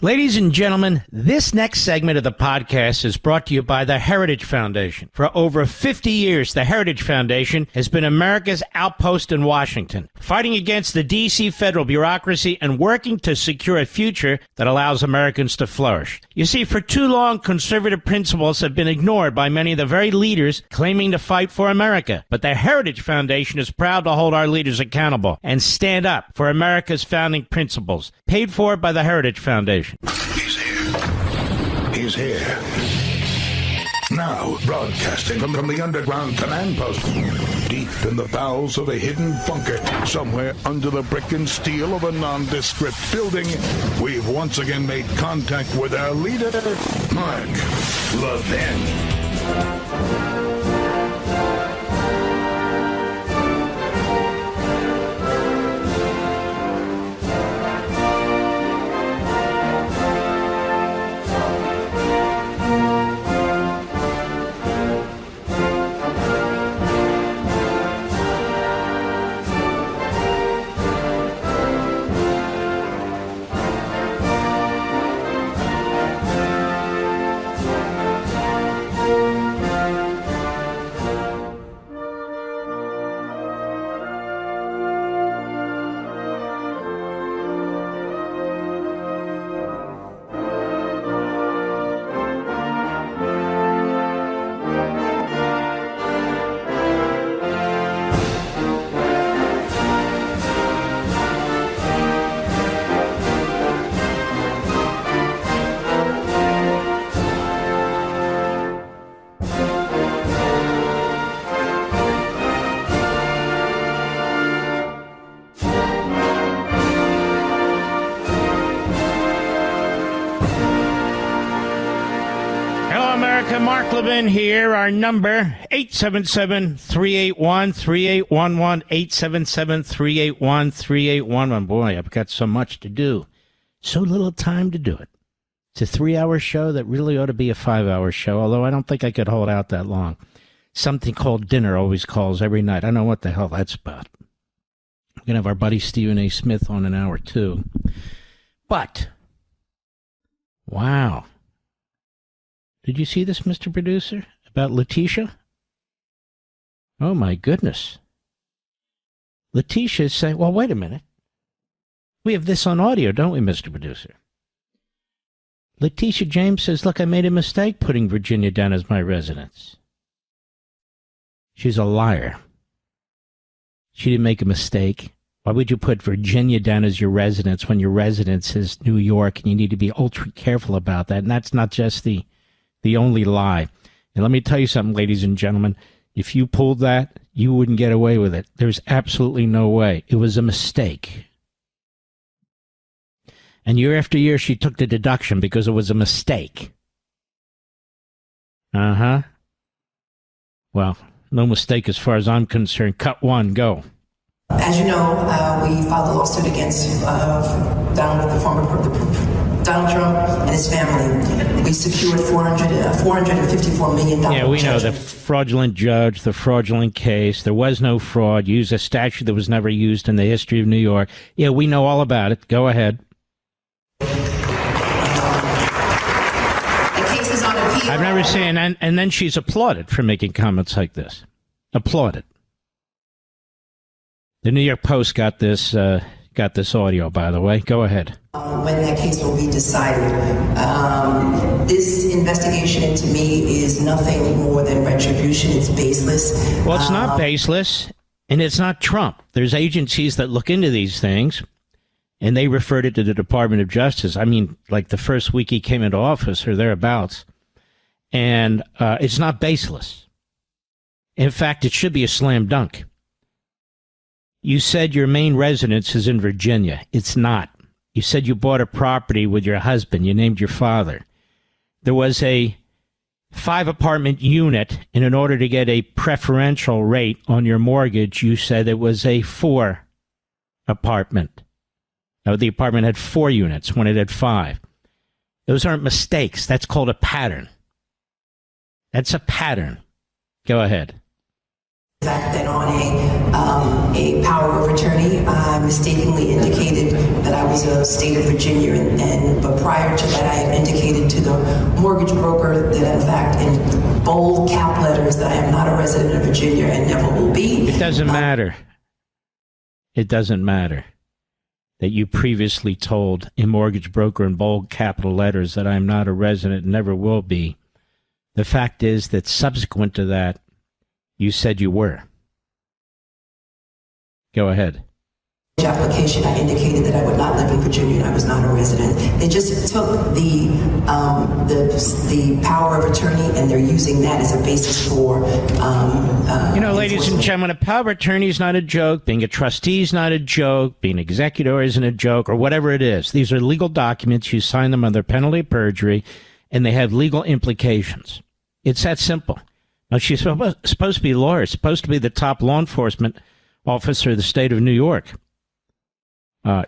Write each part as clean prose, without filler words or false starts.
Ladies and gentlemen, this next segment of the podcast is brought to you by the Heritage Foundation. For over 50 years, the Heritage Foundation has been America's outpost in Washington, fighting against the D.C. federal bureaucracy and working to secure a future that allows Americans to flourish. You see, for too long, conservative principles have been ignored by many of the very leaders claiming to fight for America. But the Heritage Foundation is proud to hold our leaders accountable and stand up for America's founding principles, paid for by the Heritage Foundation. He's here. He's here. Now, broadcasting from the underground command post, deep in the bowels of a hidden bunker, somewhere under the brick and steel of a nondescript building, we've once again made contact with our leader, Mark Levin. Mark Levin here. Our number, 877-381-3811, 877-381-3811. Boy, I've got so much to do. So little time to do it. It's a 3-hour show that really ought to be a 5-hour show, although I don't think I could hold out that long. Something called dinner always calls every night. I don't know what the hell that's about. We're going to have our buddy Stephen A. Smith on an hour, too. But, wow. Did you see this, Mr. Producer, about Letitia? Oh, my goodness. Letitia is saying, well, wait a minute. We have this on audio, don't we, Mr. Producer? Leticia James says, look, I made a mistake putting Virginia down as my residence. She's a liar. She didn't make a mistake. Why would you put Virginia down as your residence when your residence is New York, and you need to be ultra careful about that? And that's not just the only lie. And let me tell you something, ladies and gentlemen. If you pulled that, you wouldn't get away with it. There's absolutely no way. It was a mistake. And year after year, she took the deduction because it was a mistake. Uh-huh. Well, no mistake as far as I'm concerned. Cut one, go. As you know, we filed a lawsuit against Donald Trump and his family. We secured $454 million. Yeah, we know the fraudulent judge, the fraudulent case. There was no fraud. Used a statute that was never used in the history of New York. Yeah, we know all about it. Go ahead. The case is on appeal. I've never seen, and then she's applauded for making comments like this. Applauded. The New York Post got this audio, by the way. Go ahead. When that case will be decided. This investigation, to me, is nothing more than retribution. It's baseless. Well, it's not baseless, and it's not Trump. There's agencies that look into these things, and they referred it to the Department of Justice. I mean, like the first week he came into office or thereabouts. And it's not baseless. In fact, it should be a slam dunk. You said your main residence is in Virginia. It's not. You said you bought a property with your husband. You named your father. There was a 5-apartment unit, and in order to get a preferential rate on your mortgage, you said it was a 4-apartment. Now, the apartment had 4 units when it had 5. Those aren't mistakes. That's called a pattern. That's a pattern. Go ahead. fact that on a power of attorney, I mistakenly indicated that I was a state of Virginia, but prior to that, I had indicated to the mortgage broker that, in fact, in bold cap letters, that I am not a resident of Virginia and never will be. It doesn't matter. It doesn't matter that you previously told a mortgage broker in bold capital letters that I am not a resident and never will be. The fact is that subsequent to that, you said you were. Go ahead. Application, I indicated that I would not live in Virginia and I was not a resident. They just took the power of attorney and they're using that as a basis for ladies and gentlemen, a power of attorney is not a joke. Being a trustee is not a joke. Being an executor isn't a joke, or whatever it is. These are legal documents. You sign them under penalty of perjury, and they have legal implications. It's that simple. Now, she's supposed to be a lawyer, supposed to be the top law enforcement officer of the state of New York. You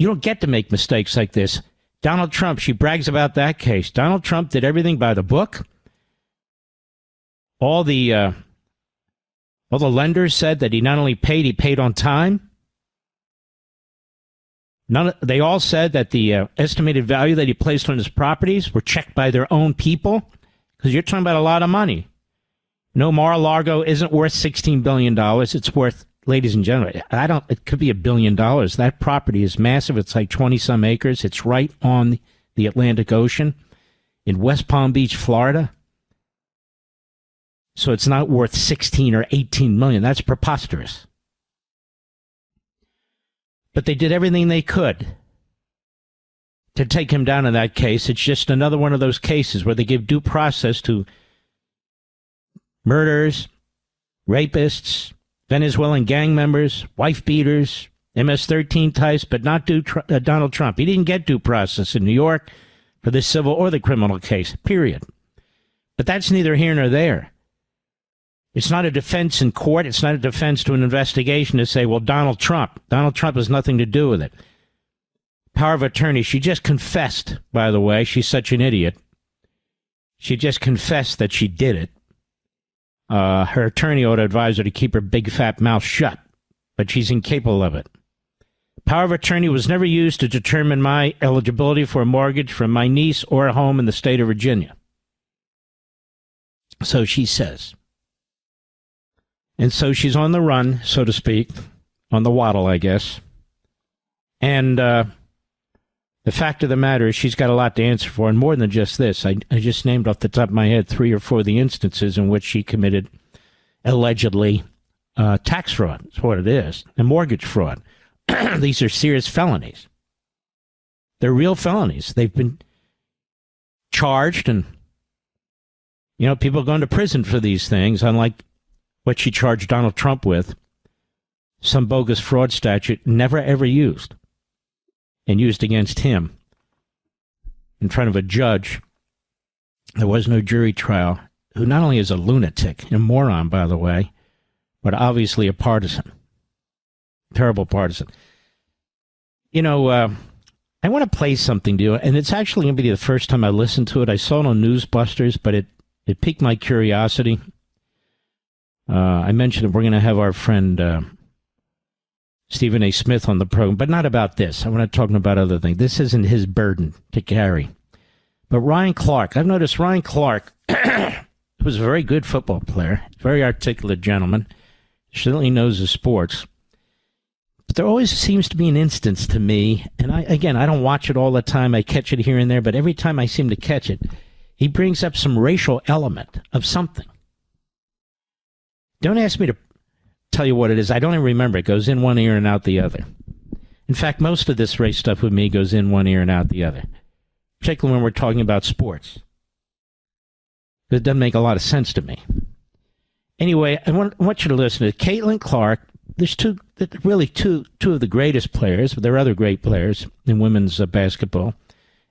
don't get to make mistakes like this. Donald Trump, she brags about that case. Donald Trump did everything by the book. All the lenders said that he not only paid, he paid on time. They all said that the estimated value that he placed on his properties were checked by their own people, because you're talking about a lot of money. No, Mar-a-Lago isn't worth $16 billion. It's worth, ladies and gentlemen, it could be $1 billion. That property is massive. It's like 20-some acres. It's right on the Atlantic Ocean in West Palm Beach, Florida. So it's not worth 16 or 18 million. That's preposterous. But they did everything they could to take him down in that case. It's just another one of those cases where they give due process to murderers, rapists, Venezuelan gang members, wife beaters, MS-13 types, but not Donald Trump. He didn't get due process in New York for the civil or the criminal case, period. But that's neither here nor there. It's not a defense in court. It's not a defense to an investigation to say, well, Donald Trump has nothing to do with it. Power of attorney. She just confessed, by the way. She's such an idiot. She just confessed that she did it. Her attorney ought to advise her to keep her big fat mouth shut, but she's incapable of it. Power of attorney was never used to determine my eligibility for a mortgage for my niece or a home in the state of Virginia. So she says. And so she's on the run, so to speak, on the waddle, I guess. And the fact of the matter is she's got a lot to answer for, and more than just this. I just named off the top of my head 3 or 4 of the instances in which she committed, allegedly, tax fraud. That's what it is, and mortgage fraud. These are serious felonies. They're real felonies. They've been charged, and, people are going to prison for these things, unlike what she charged Donald Trump with, some bogus fraud statute never ever used, and used against him in front of a judge. There was no jury trial, who not only is a lunatic, a moron, by the way, but obviously a partisan. Terrible partisan. I want to play something to you, and it's actually going to be the first time I listened to it. I saw it on Newsbusters, but it piqued my curiosity. I mentioned that we're going to have our friend Stephen A. Smith on the program, but not about this. I want to talk about other things. This isn't his burden to carry. But Ryan Clark, I've noticed Ryan Clark was a very good football player, very articulate gentleman, certainly knows his sports. But there always seems to be an instance to me, and I don't watch it all the time. I catch it here and there, but every time I seem to catch it, he brings up some racial element of something. Don't ask me to tell you what it is. I don't even remember. It goes in one ear and out the other. In fact, most of this race stuff with me goes in one ear and out the other, particularly when we're talking about sports. It doesn't make a lot of sense to me. Anyway, I want you to listen to Caitlin Clark. There's two of the greatest players, but there are other great players in women's basketball,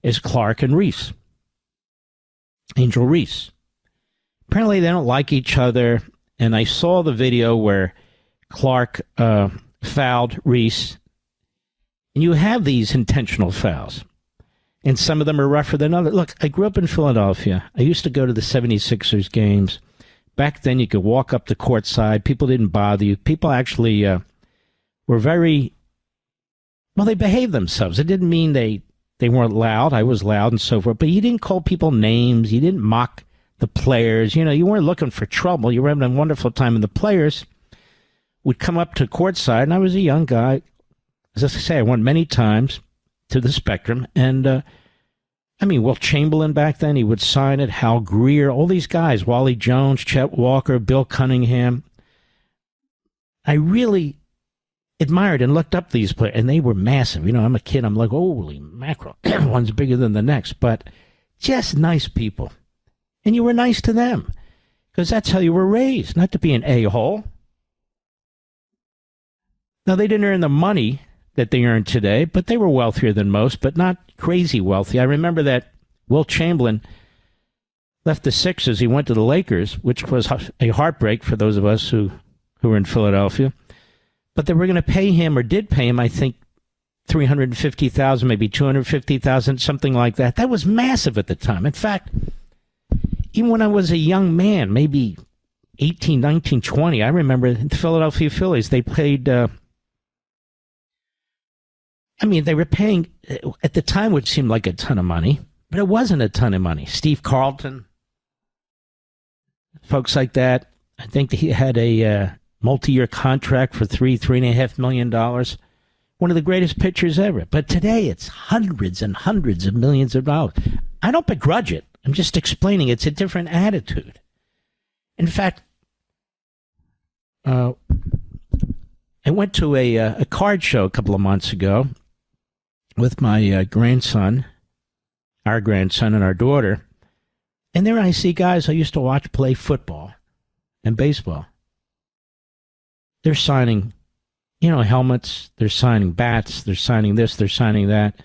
is Clark and Reese. Angel Reese. Apparently they don't like each other. And I saw the video where Clark fouled Reese. And you have these intentional fouls. And some of them are rougher than others. Look, I grew up in Philadelphia. I used to go to the 76ers games. back then you could walk up the courtside. People didn't bother you. People actually were very, well, they behaved themselves. It didn't mean they weren't loud. I was loud and so forth. But you didn't call people names. You didn't mock the players. You know, you weren't looking for trouble. You were having a wonderful time. And the players would come up to courtside, and I was a young guy. As I say, I went many times to the Spectrum. And, Will Chamberlain back then, he would sign it. Hal Greer, all these guys, Wally Jones, Chet Walker, Bill Cunningham. I really admired and looked up these players, and they were massive. You know, I'm a kid. I'm like, holy mackerel. One's bigger than the next. But just nice people. And you were nice to them because that's how you were raised, not to be an a-hole. Now, they didn't earn the money that they earn today, but they were wealthier than most, but not crazy wealthy. I remember that Wilt Chamberlain left the Sixers. He went to the Lakers, which was a heartbreak for those of us who were in Philadelphia. But they were going to pay him, or did pay him, I think, $350,000, maybe $250,000, something like that. That was massive at the time. In fact, even when I was a young man, maybe 18, 19, 20, I remember the Philadelphia Phillies, they paid, they were paying, at the time, which seemed like a ton of money, but it wasn't a ton of money. Steve Carlton, folks like that. I think he had a multi-year contract for $3.5 million. One of the greatest pitchers ever. But today, it's hundreds and hundreds of millions of dollars. I don't begrudge it. I'm just explaining it's a different attitude. In fact, I went to a card show a couple of months ago with my grandson, our grandson and our daughter, and there I see guys I used to watch play football and baseball. They're signing, helmets, they're signing bats, they're signing this, they're signing that.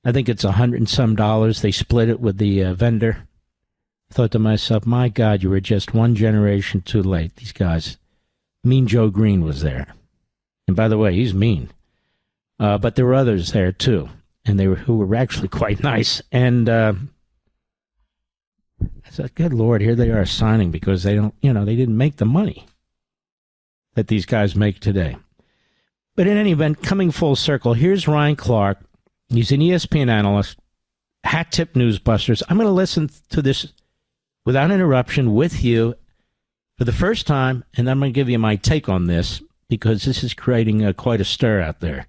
I think it's $100 and some. They split it with the vendor. I thought to myself, my God, you were just one generation too late. These guys, Mean Joe Green was there. And by the way, he's mean. But there were others there too. And who were actually quite nice. And I said, good Lord, here they are signing because they didn't make the money that these guys make today. But in any event, coming full circle, here's Ryan Clark. He's an ESPN analyst, Hat Tip Newsbusters. I'm going to listen to this without interruption with you for the first time, and I'm going to give you my take on this because this is creating quite a stir out there.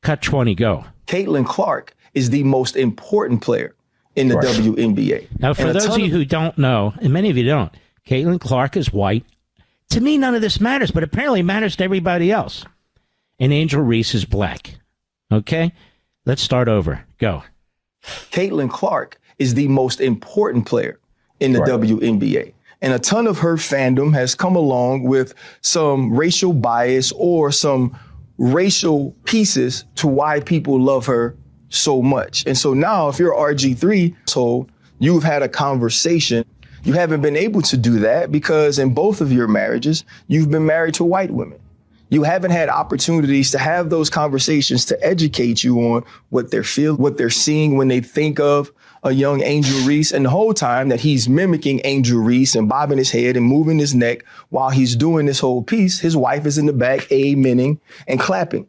Cut 20, go. Caitlin Clark is the most important player in the WNBA. Now, for those of you who don't know, and many of you don't, Caitlin Clark is white. To me, none of this matters, but apparently it matters to everybody else. And Angel Reese is black. Okay? Let's start over. Go. Caitlin Clark is the most important player in the WNBA. And a ton of her fandom has come along with some racial bias or some racial pieces to why people love her so much. And so now if you're RG3, so you've had a conversation, you haven't been able to do that because in both of your marriages, you've been married to white women. You haven't had opportunities to have those conversations to educate you on what they're feeling, what they're seeing when they think of a young Angel Reese. And the whole time that he's mimicking Angel Reese and bobbing his head and moving his neck while he's doing this whole piece, his wife is in the back, amening and clapping.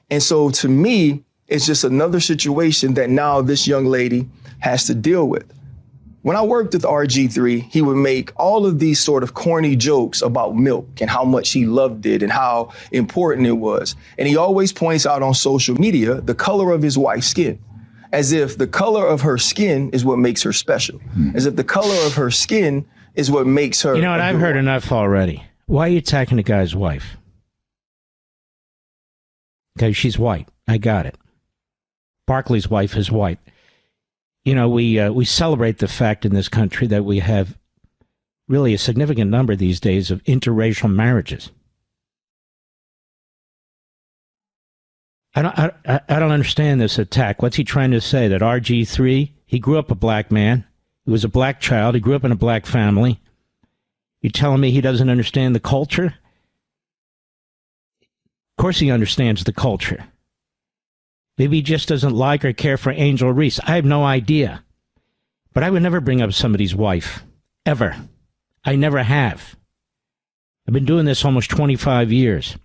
And so to me, it's just another situation that now this young lady has to deal with. When I worked with RG3, he would make all of these sort of corny jokes about milk and how much he loved it and how important it was. And he always points out on social media the color of his wife's skin, as if the color of her skin is what makes her special, as if the color of her skin is what makes her. You know what? I've heard enough already. Why are you attacking the guy's wife? Okay, she's white. I got it. Barkley's wife is white. You know, we celebrate the fact in this country that we have really a significant number these days of interracial marriages. I don't understand this attack. What's he trying to say? That RG3, he grew up a black man. He was a black child. He grew up in a black family. You're telling me he doesn't understand the culture? Of course he understands the culture. Maybe he just doesn't like or care for Angel Reese. I have no idea. But I would never bring up somebody's wife. Ever. I never have. I've been doing this almost 25 years.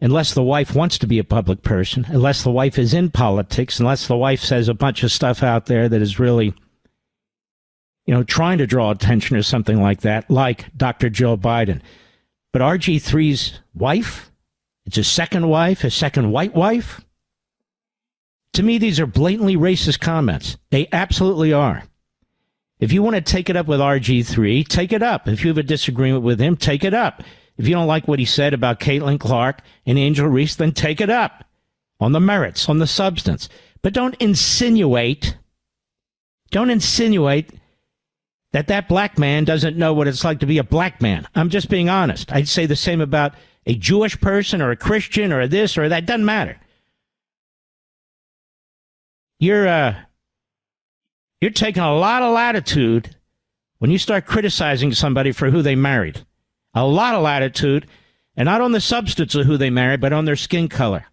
Unless the wife wants to be a public person, unless the wife is in politics, unless the wife says a bunch of stuff out there that is really, trying to draw attention or something like that, like Dr. Joe Biden. But RG3's wife? It's his second wife, his second white wife? To me, these are blatantly racist comments. They absolutely are. If you want to take it up with RG3, take it up. If you have a disagreement with him, take it up. If you don't like what he said about Caitlin Clark and Angel Reese, then take it up on the merits, on the substance. But don't insinuate that black man doesn't know what it's like to be a black man. I'm just being honest. I'd say the same about a Jewish person or a Christian or this or that. Doesn't matter. You're taking a lot of latitude when you start criticizing somebody for who they married. A lot of latitude, and not on the substance of who they married, but on their skin color.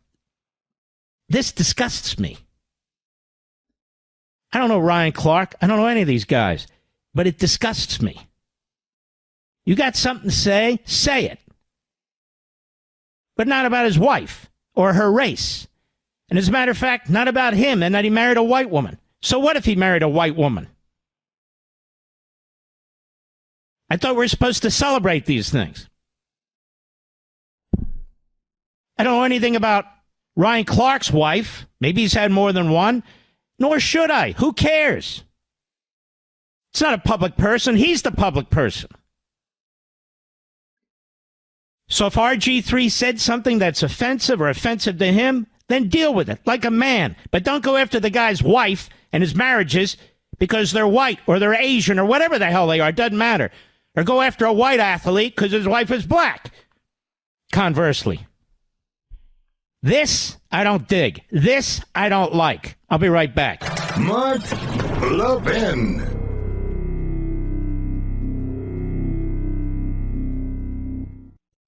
This disgusts me. I don't know Ryan Clark. I don't know any of these guys, but it disgusts me. You got something to say? Say it. But not about his wife or her race. And as a matter of fact, not about him and that he married a white woman. So what if he married a white woman? I thought we were supposed to celebrate these things. I don't know anything about Ryan Clark's wife. Maybe he's had more than one. Nor should I. Who cares? It's not a public person. He's the public person. So if RG3 said something that's offensive or offensive to him, then deal with it like a man. But don't go after the guy's wife and his marriages because they're white or they're Asian or whatever the hell they are. It doesn't matter. Or go after a white athlete because his wife is black. Conversely. This, I don't dig. This, I don't like. I'll be right back. Mark Levin.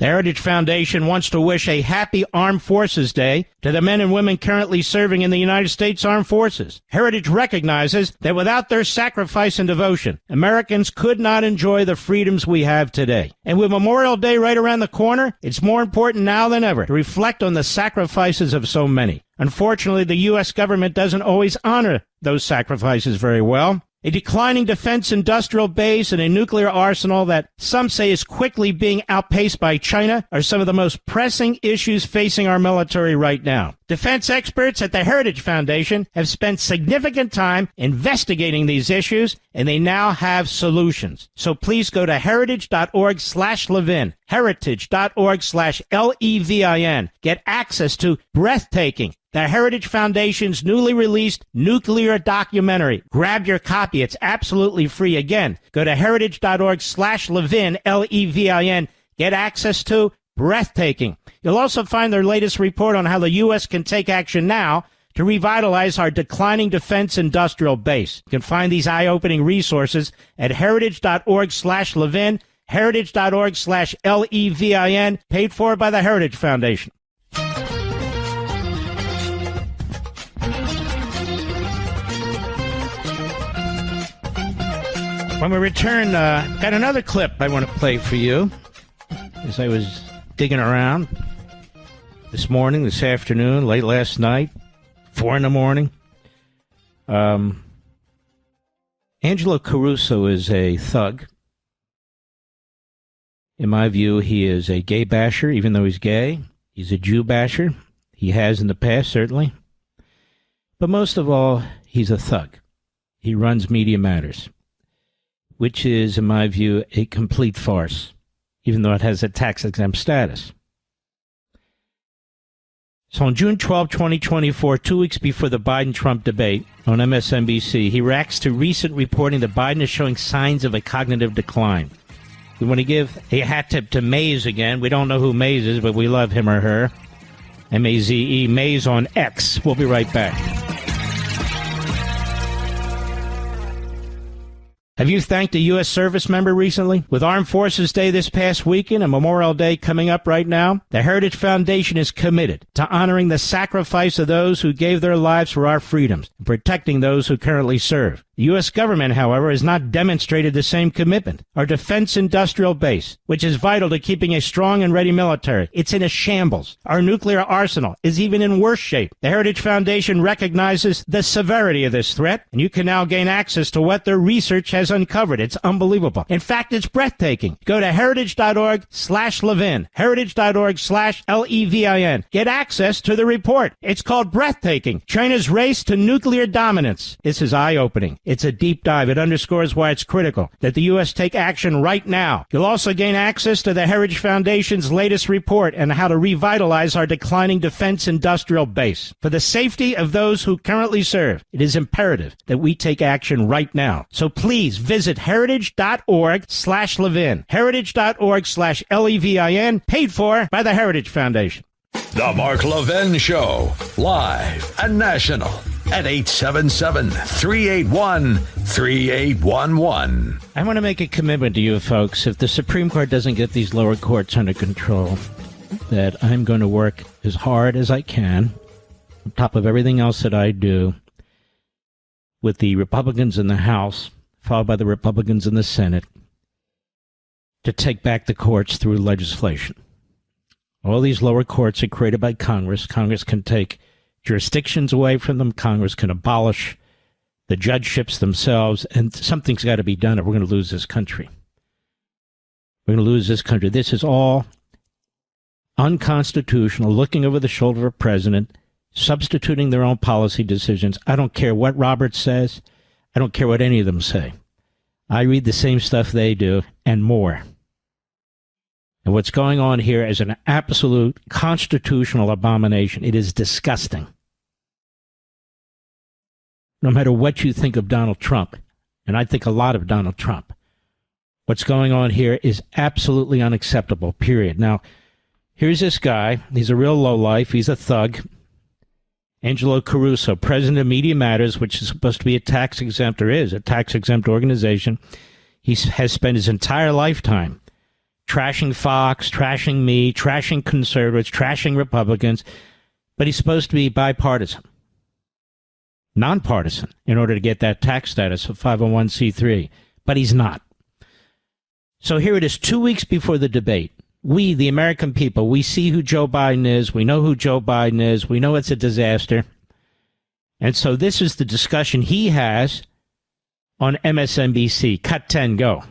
The Heritage Foundation wants to wish a happy Armed Forces Day to the men and women currently serving in the United States Armed Forces. Heritage recognizes that without their sacrifice and devotion, Americans could not enjoy the freedoms we have today. And with Memorial Day right around the corner, it's more important now than ever to reflect on the sacrifices of so many. Unfortunately, the U.S. government doesn't always honor those sacrifices very well. A declining defense industrial base and a nuclear arsenal that some say is quickly being outpaced by China are some of the most pressing issues facing our military right now. Defense experts at the Heritage Foundation have spent significant time investigating these issues, and they now have solutions. So please go to heritage.org/Levin, heritage.org/Levin. Get access to Breathtaking, the Heritage Foundation's newly released nuclear documentary. Grab your copy. It's absolutely free. Again, go to heritage.org/Levin, Levin. Get access to Breathtaking. You'll also find their latest report on how the U.S. can take action now to revitalize our declining defense industrial base. You can find these eye-opening resources at heritage.org/Levin, heritage.org/Levin, paid for by the Heritage Foundation. When we return, got another clip I want to play for you. As I was digging around this morning, this afternoon, late last night, 4 a.m. Angelo Caruso is a thug. In my view, he is a gay basher, even though he's gay. He's a Jew basher. He has in the past, certainly. But most of all, he's a thug. He runs Media Matters, which is, in my view, a complete farce, even though it has a tax-exempt status. So on June 12, 2024, 2 weeks before the Biden-Trump debate on MSNBC, he reacts to recent reporting that Biden is showing signs of a cognitive decline. We want to give a hat tip to Maze again. We don't know who Maze is, but we love him or her. M-A-Z-E, Maze on X. We'll be right back. Have you thanked a U.S. service member recently? With Armed Forces Day this past weekend and Memorial Day coming up right now, the Heritage Foundation is committed to honoring the sacrifice of those who gave their lives for our freedoms and protecting those who currently serve. The U.S. government, however, has not demonstrated the same commitment. Our defense industrial base, which is vital to keeping a strong and ready military, it's in a shambles. Our nuclear arsenal is even in worse shape. The Heritage Foundation recognizes the severity of this threat, and you can now gain access to what their research has uncovered. It's unbelievable. In fact, it's breathtaking. Go to heritage.org/Levin, heritage.org/Levin. Get access to the report. It's called Breathtaking, China's Race to Nuclear Dominance. This is eye-opening. It's a deep dive. It underscores why it's critical that the U.S. take action right now. You'll also gain access to the Heritage Foundation's latest report on how to revitalize our declining defense industrial base. For the safety of those who currently serve, it is imperative that we take action right now. So please visit heritage.org/Levin, heritage.org/Levin, paid for by the Heritage Foundation. The Mark Levin Show, live and national at 877-381-3811. I want to make a commitment to you folks. If the Supreme Court doesn't get these lower courts under control, that I'm going to work as hard as I can, on top of everything else that I do, with the Republicans in the House, followed by the Republicans in the Senate, to take back the courts through legislation. All these lower courts are created by Congress. Congress can take jurisdictions away from them. Congress can abolish the judgeships themselves, and something's got to be done or we're going to lose this country. We're going to lose this country. This is all unconstitutional, looking over the shoulder of a president, substituting their own policy decisions. I don't care what Robert says. I don't care what any of them say. I read the same stuff they do and more. And what's going on here is an absolute constitutional abomination. It is disgusting. No matter what you think of Donald Trump, and I think a lot of Donald Trump, what's going on here is absolutely unacceptable, period. Now, here's this guy. He's a real lowlife. He's a thug. Angelo Caruso, president of Media Matters, which is supposed to be a tax-exempt, or is a tax-exempt organization. He has spent his entire lifetime trashing Fox, trashing me, trashing conservatives, trashing Republicans, but he's supposed to be bipartisan, nonpartisan, in order to get that tax status of 501c3, but he's not. So here it is, 2 weeks before the debate. We, the American people, we see who Joe Biden is. We know who Joe Biden is. We know it's a disaster. And so this is the discussion he has on MSNBC. Cut 10, go.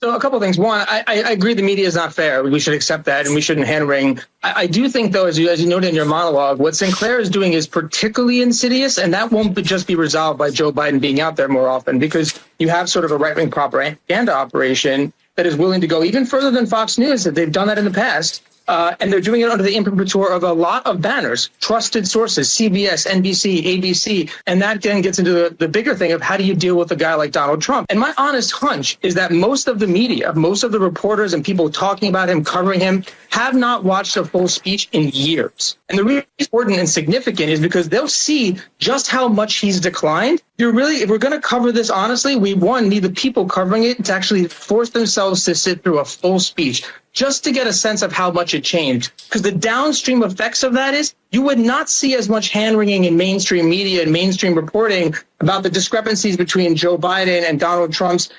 So a couple of things. One, I agree the media is not fair. We should accept that, and we shouldn't hand-wring. I do think, though, as you noted in your monologue, what Sinclair is doing is particularly insidious, and that won't just be resolved by Joe Biden being out there more often, because you have sort of a right-wing propaganda operation that is willing to go even further than Fox News, that they've done that in the past. And they're doing it under the imprimatur of a lot of banners, trusted sources, CBS, NBC, ABC. And that then gets into the bigger thing of how do you deal with a guy like Donald Trump? And my honest hunch is that most of the media, most of the reporters and people talking about him, covering him, have not watched a full speech in years. And the reason it's important and significant is because they'll see just how much he's declined. If we're going to cover this honestly, we, one, need the people covering it to actually force themselves to sit through a full speech, just to get a sense of how much it changed. Because the downstream effects of that is you would not see as much hand-wringing in mainstream media and mainstream reporting about the discrepancies between Joe Biden and Donald Trump's,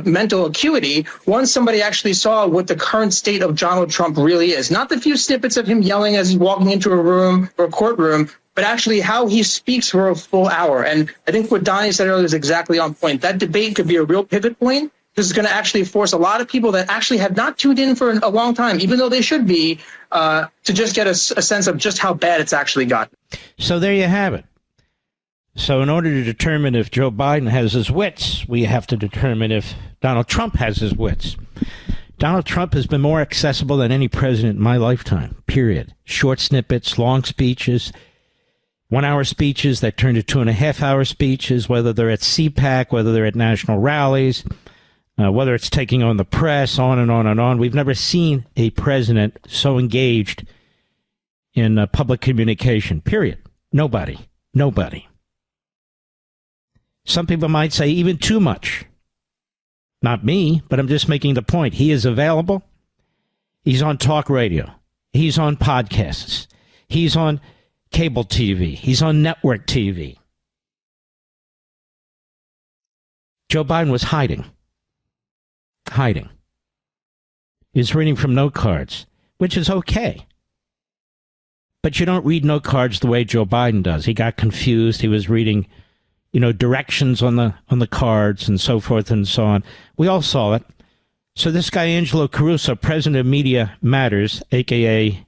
mental acuity once somebody actually saw what the current state of Donald Trump really is. Not the few snippets of him yelling as he's walking into a room or a courtroom, but actually how he speaks for a full hour. And I think what Donnie said earlier is exactly on point. That debate could be a real pivot point. This is going to actually force a lot of people that actually have not tuned in for a long time, even though they should be, to just get a sense of just how bad it's actually gotten. So there you have it. So in order to determine if Joe Biden has his wits, we have to determine if Donald Trump has his wits. Donald Trump has been more accessible than any president in my lifetime, period. Short snippets, long speeches, 1 hour speeches that turn to 2.5 hour speeches, whether they're at CPAC, whether they're at national rallies, whether it's taking on the press, on and on and on. We've never seen a president so engaged in public communication, period. Nobody. Some people might say even too much. Not me, but I'm just making the point. He is available. He's on talk radio. He's on podcasts. He's on cable TV. He's on network TV. Joe Biden was hiding. Hiding. He was reading from note cards, which is okay. But you don't read note cards the way Joe Biden does. He got confused. He was reading, directions on the cards and so forth and so on. We all saw it. So this guy, Angelo Caruso, president of Media Matters, a.k.a.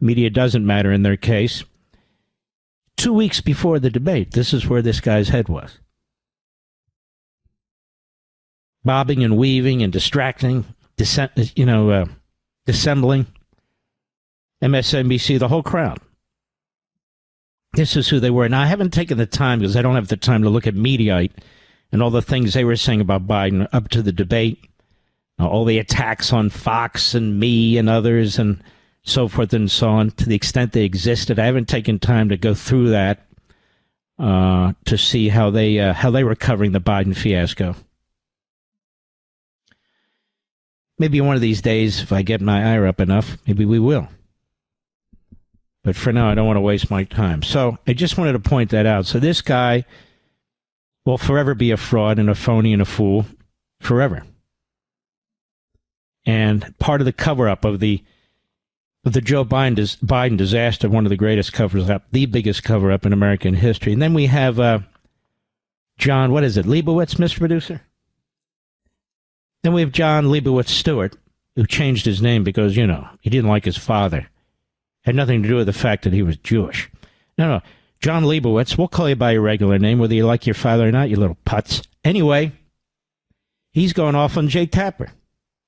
Media Doesn't Matter in their case, 2 weeks before the debate, this is where this guy's head was. Bobbing and weaving and distracting, dissembling, MSNBC, the whole crowd. This is who they were. Now, I haven't taken the time, because I don't have the time to look at Mediaite and all the things they were saying about Biden up to the debate, all the attacks on Fox and me and others and so forth and so on, to the extent they existed. I haven't taken time to go through that to see how they were covering the Biden fiasco. Maybe one of these days, if I get my ire up enough, maybe we will. But for now, I don't want to waste my time. So I just wanted to point that out. So this guy will forever be a fraud and a phony and a fool. Forever. And part of the cover-up of the Joe Biden disaster, one of the greatest covers-up, the biggest cover-up in American history. And then we have John, Leibowitz, Mr. Producer? Then we have John Leibowitz Stewart, who changed his name because, he didn't like his father. Had nothing to do with the fact that he was Jewish. No. John Leibowitz, we'll call you by your regular name, whether you like your father or not, you little putz. Anyway, he's going off on Jake Tapper.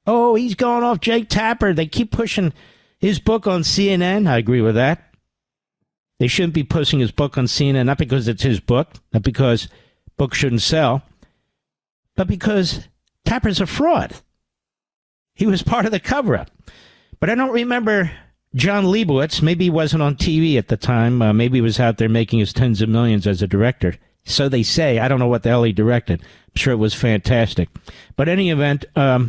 Oh, he's going off Jake Tapper. They keep pushing his book on CNN. I agree with that. They shouldn't be pushing his book on CNN, not because it's his book, not because books shouldn't sell, but because Tapper's a fraud. He was part of the cover-up. But I don't remember John Leibowitz. Maybe he wasn't on TV at the time. Maybe he was out there making his tens of millions as a director. So they say. I don't know what the hell he directed. I'm sure it was fantastic. But in any event, I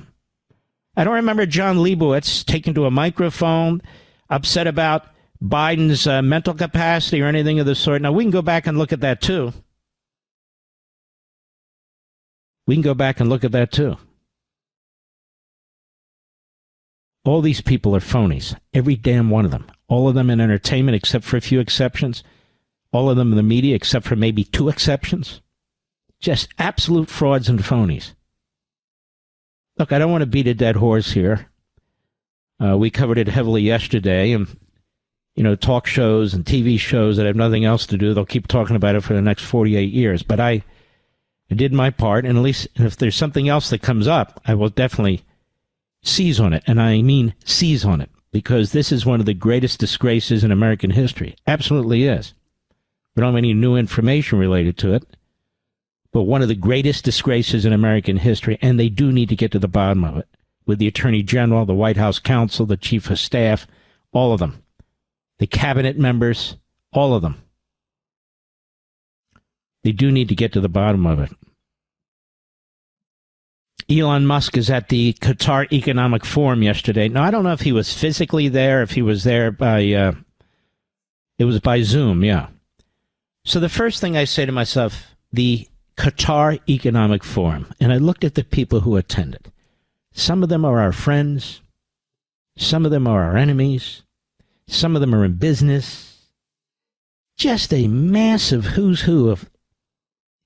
don't remember John Leibowitz taking to a microphone, upset about Biden's mental capacity or anything of the sort. Now, we can go back and look at that, too. All these people are phonies. Every damn one of them. All of them in entertainment, except for a few exceptions. All of them in the media, except for maybe 2 exceptions. Just absolute frauds and phonies. Look, I don't want to beat a dead horse here. We covered it heavily yesterday, and, talk shows and TV shows that have nothing else to do, they'll keep talking about it for the next 48 years. But I did my part, and at least if there's something else that comes up, I will definitely seize on it. And I mean seize on it, because this is one of the greatest disgraces in American history. Absolutely is. We don't have any new information related to it, but one of the greatest disgraces in American history, and they do need to get to the bottom of it, with the Attorney General, the White House counsel, the Chief of Staff, all of them, the cabinet members, all of them. They do need to get to the bottom of it. Elon Musk is at the Qatar Economic Forum yesterday. Now, I don't know if he was physically there, if he was there by, it was by Zoom, yeah. So the first thing I say to myself, the Qatar Economic Forum, and I looked at the people who attended. Some of them are our friends. Some of them are our enemies. Some of them are in business. Just a massive who's who of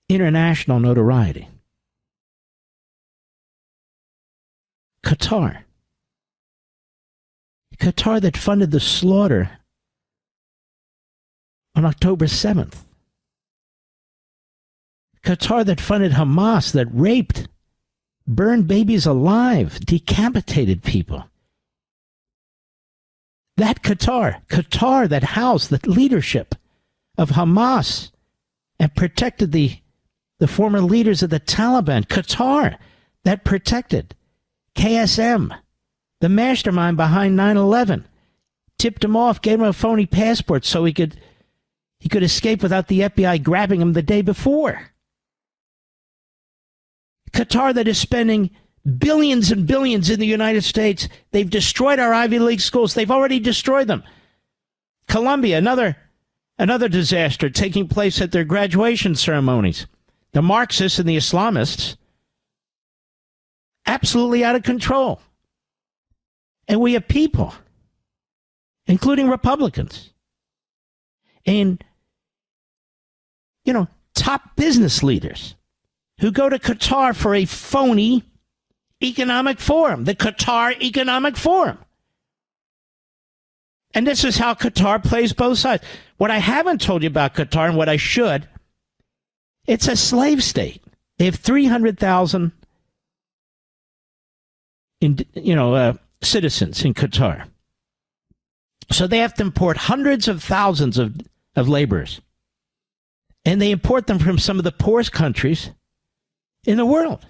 international notoriety. Qatar. Qatar that funded the slaughter on October 7th. Qatar that funded Hamas, that raped, burned babies alive, decapitated people. That Qatar that housed the leadership of Hamas and protected the former leaders of the Taliban. Qatar that protected KSM, the mastermind behind 9/11, tipped him off, gave him a phony passport so he could escape without the FBI grabbing him the day before. Qatar that is spending billions and billions in the United States. They've destroyed our Ivy League schools. They've already destroyed them. Columbia, another disaster taking place at their graduation ceremonies. The Marxists and the Islamists, absolutely out of control. And we have people, including Republicans, and, top business leaders who go to Qatar for a phony economic forum, the Qatar Economic Forum. And this is how Qatar plays both sides. What I haven't told you about Qatar, and what I should, it's a slave state. They have 300,000 citizens in Qatar. So they have to import hundreds of thousands of laborers. And they import them from some of the poorest countries in the world.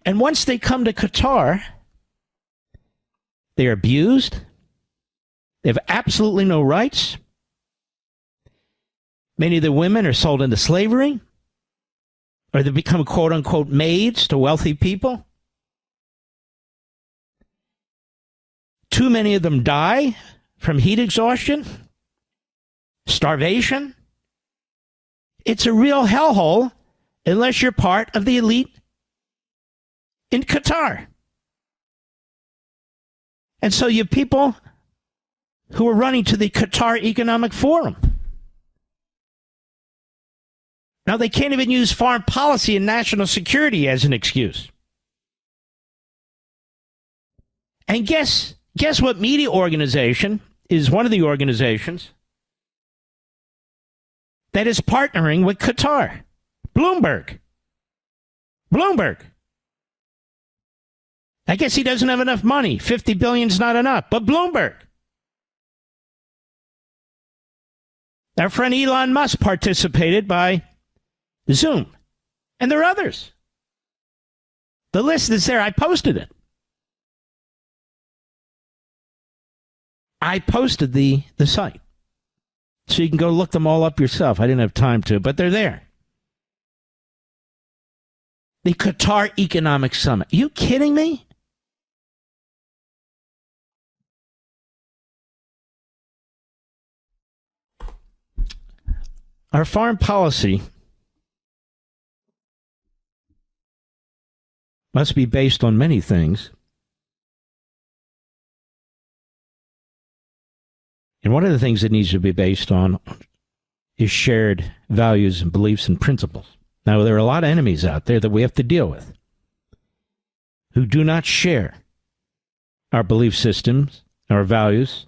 And once they come to Qatar, they're abused. They have absolutely no rights. Many of the women are sold into slavery, or they become quote-unquote maids to wealthy people. Too many of them die from heat exhaustion, starvation. It's a real hellhole unless you're part of the elite in Qatar. And so you people who are running to the Qatar Economic Forum. Now, they can't even use foreign policy and national security as an excuse. And guess what media organization is one of the organizations that is partnering with Qatar? Bloomberg. I guess he doesn't have enough money. 50 billion is not enough. But Bloomberg. Our friend Elon Musk participated by Zoom. And there are others. The list is there. I posted it. I posted the site. So you can go look them all up yourself. I didn't have time to, but they're there. The Qatar Economic Summit. Are you kidding me? Our foreign policy must be based on many things. And one of the things it needs to be based on is shared values and beliefs and principles. Now, there are a lot of enemies out there that we have to deal with who do not share our belief systems, our values.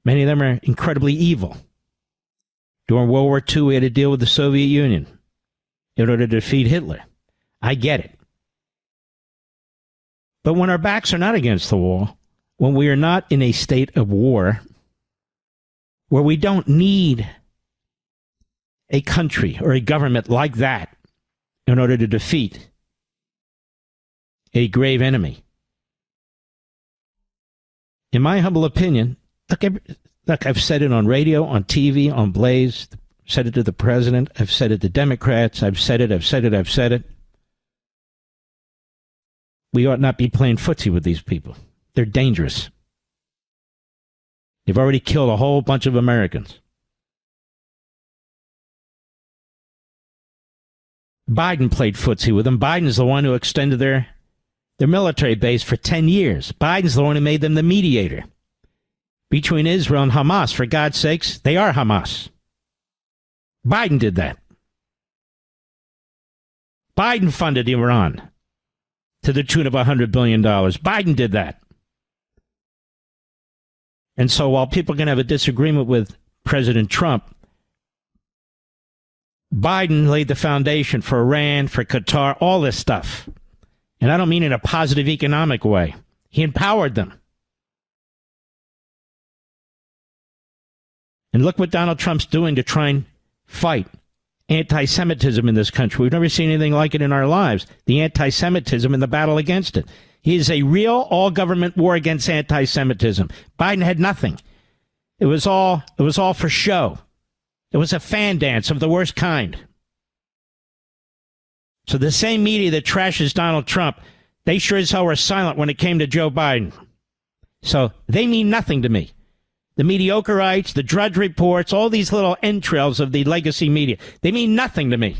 Many of them are incredibly evil. During World War II, we had to deal with the Soviet Union in order to defeat Hitler. I get it. But when our backs are not against the wall, when we are not in a state of war, where we don't need a country or a government like that in order to defeat a grave enemy. In my humble opinion, look, I've said it on radio, on TV, on Blaze, said it to the president, I've said it to Democrats, I've said it. We ought not be playing footsie with these people. They're dangerous. They've already killed a whole bunch of Americans. Biden played footsie with them. Biden's the one who extended their military base for 10 years. Biden's the one who made them the mediator between Israel and Hamas. For God's sakes, they are Hamas. Biden did that. Biden funded Iran to the tune of $100 billion. Biden did that. And so while people can have a disagreement with President Trump, Biden laid the foundation for Iran, for Qatar, all this stuff. And I don't mean in a positive economic way. He empowered them. And look what Donald Trump's doing to try and fight anti-Semitism in this country. We've never seen anything like it in our lives. The anti-Semitism and the battle against it. He is a real all-government war against anti-Semitism. Biden had nothing. It was all for show. It was a fan dance of the worst kind. So the same media that trashes Donald Trump, they sure as hell were silent when it came to Joe Biden. So they mean nothing to me. The mediocreites, the Drudge Reports, all these little entrails of the legacy media, they mean nothing to me.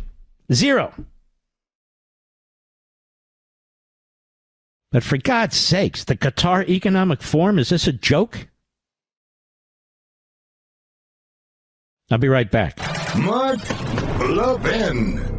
Zero. But for God's sakes, the Qatar Economic Forum, is this a joke? I'll be right back. Mark Levin.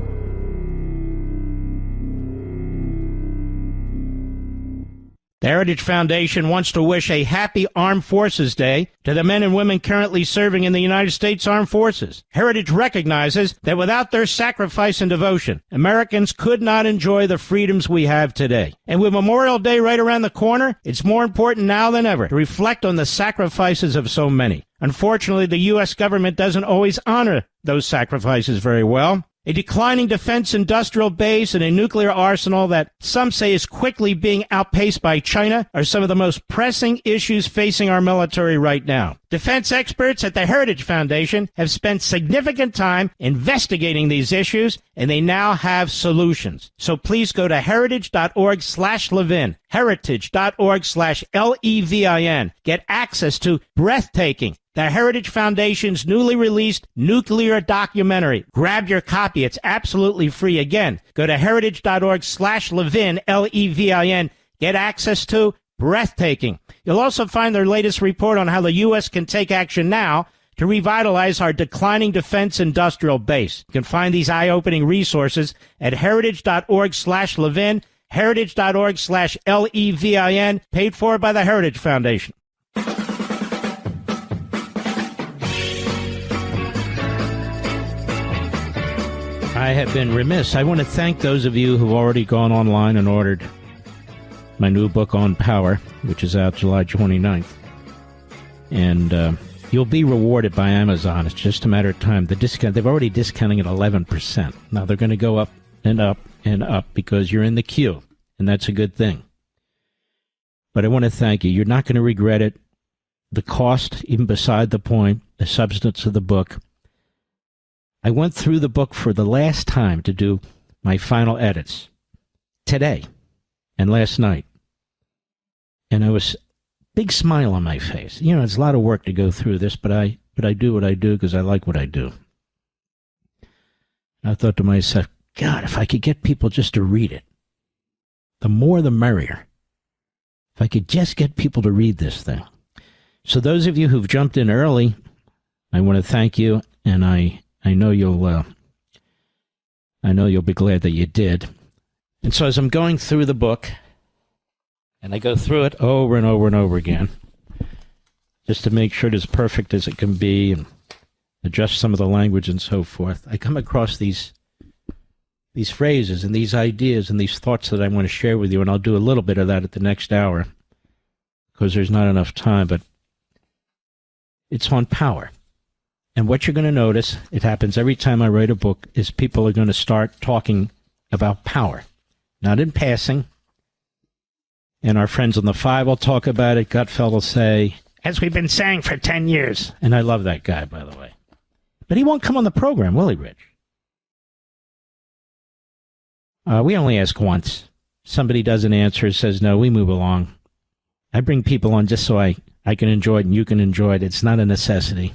The Heritage Foundation wants to wish a happy Armed Forces Day to the men and women currently serving in the United States Armed Forces. Heritage recognizes that without their sacrifice and devotion, Americans could not enjoy the freedoms we have today. And with Memorial Day right around the corner, it's more important now than ever to reflect on the sacrifices of so many. Unfortunately, the U.S. government doesn't always honor those sacrifices very well. A declining defense industrial base and a nuclear arsenal that some say is quickly being outpaced by China are some of the most pressing issues facing our military right now. Defense experts at the Heritage Foundation have spent significant time investigating these issues, and they now have solutions. So please go to heritage.org/Levin, heritage.org/Levin. Get access to Breathtaking, the Heritage Foundation's newly released nuclear documentary. Grab your copy. It's absolutely free. Again, go to heritage.org/Levin, Levin. Get access to Breathtaking. You'll also find their latest report on how the U.S. can take action now to revitalize our declining defense industrial base. You can find these eye-opening resources at heritage.org/Levin, heritage.org/Levin, paid for by the Heritage Foundation. I have been remiss. I want to thank those of you who've already gone online and ordered my new book on power, which is out July 29th. And you'll be rewarded by Amazon. It's just a matter of time. The discount, they've already discounting at 11%. Now they're going to go up and up and up because you're in the queue, and that's a good thing. But I want to thank you. You're not going to regret it. The cost, even beside the point, the substance of the book. I went through the book for the last time to do my final edits today and last night. And I was big smile on my face. You know, it's a lot of work to go through this, but I do what I do because I like what I do. I thought to myself, God, if I could get people just to read it, the more the merrier. If I could just get people to read this thing. So those of you who've jumped in early, I want to thank you, and I know you'll be glad that you did. And so as I'm going through the book, and I go through it over and over and over again, just to make sure it is perfect as it can be, and adjust some of the language and so forth, I come across these phrases and these ideas and these thoughts that I want to share with you, and I'll do a little bit of that at the next hour, because there's not enough time, but it's on power. And what you're going to notice, it happens every time I write a book, is people are going to start talking about power. Not in passing. And our friends on the 5 will talk about it. Gutfeld will say, as we've been saying for 10 years. And I love that guy, by the way. But he won't come on the program, will he, Rich? We only ask once. Somebody doesn't answer, says no, we move along. I bring people on just so I can enjoy it and you can enjoy it. It's not a necessity.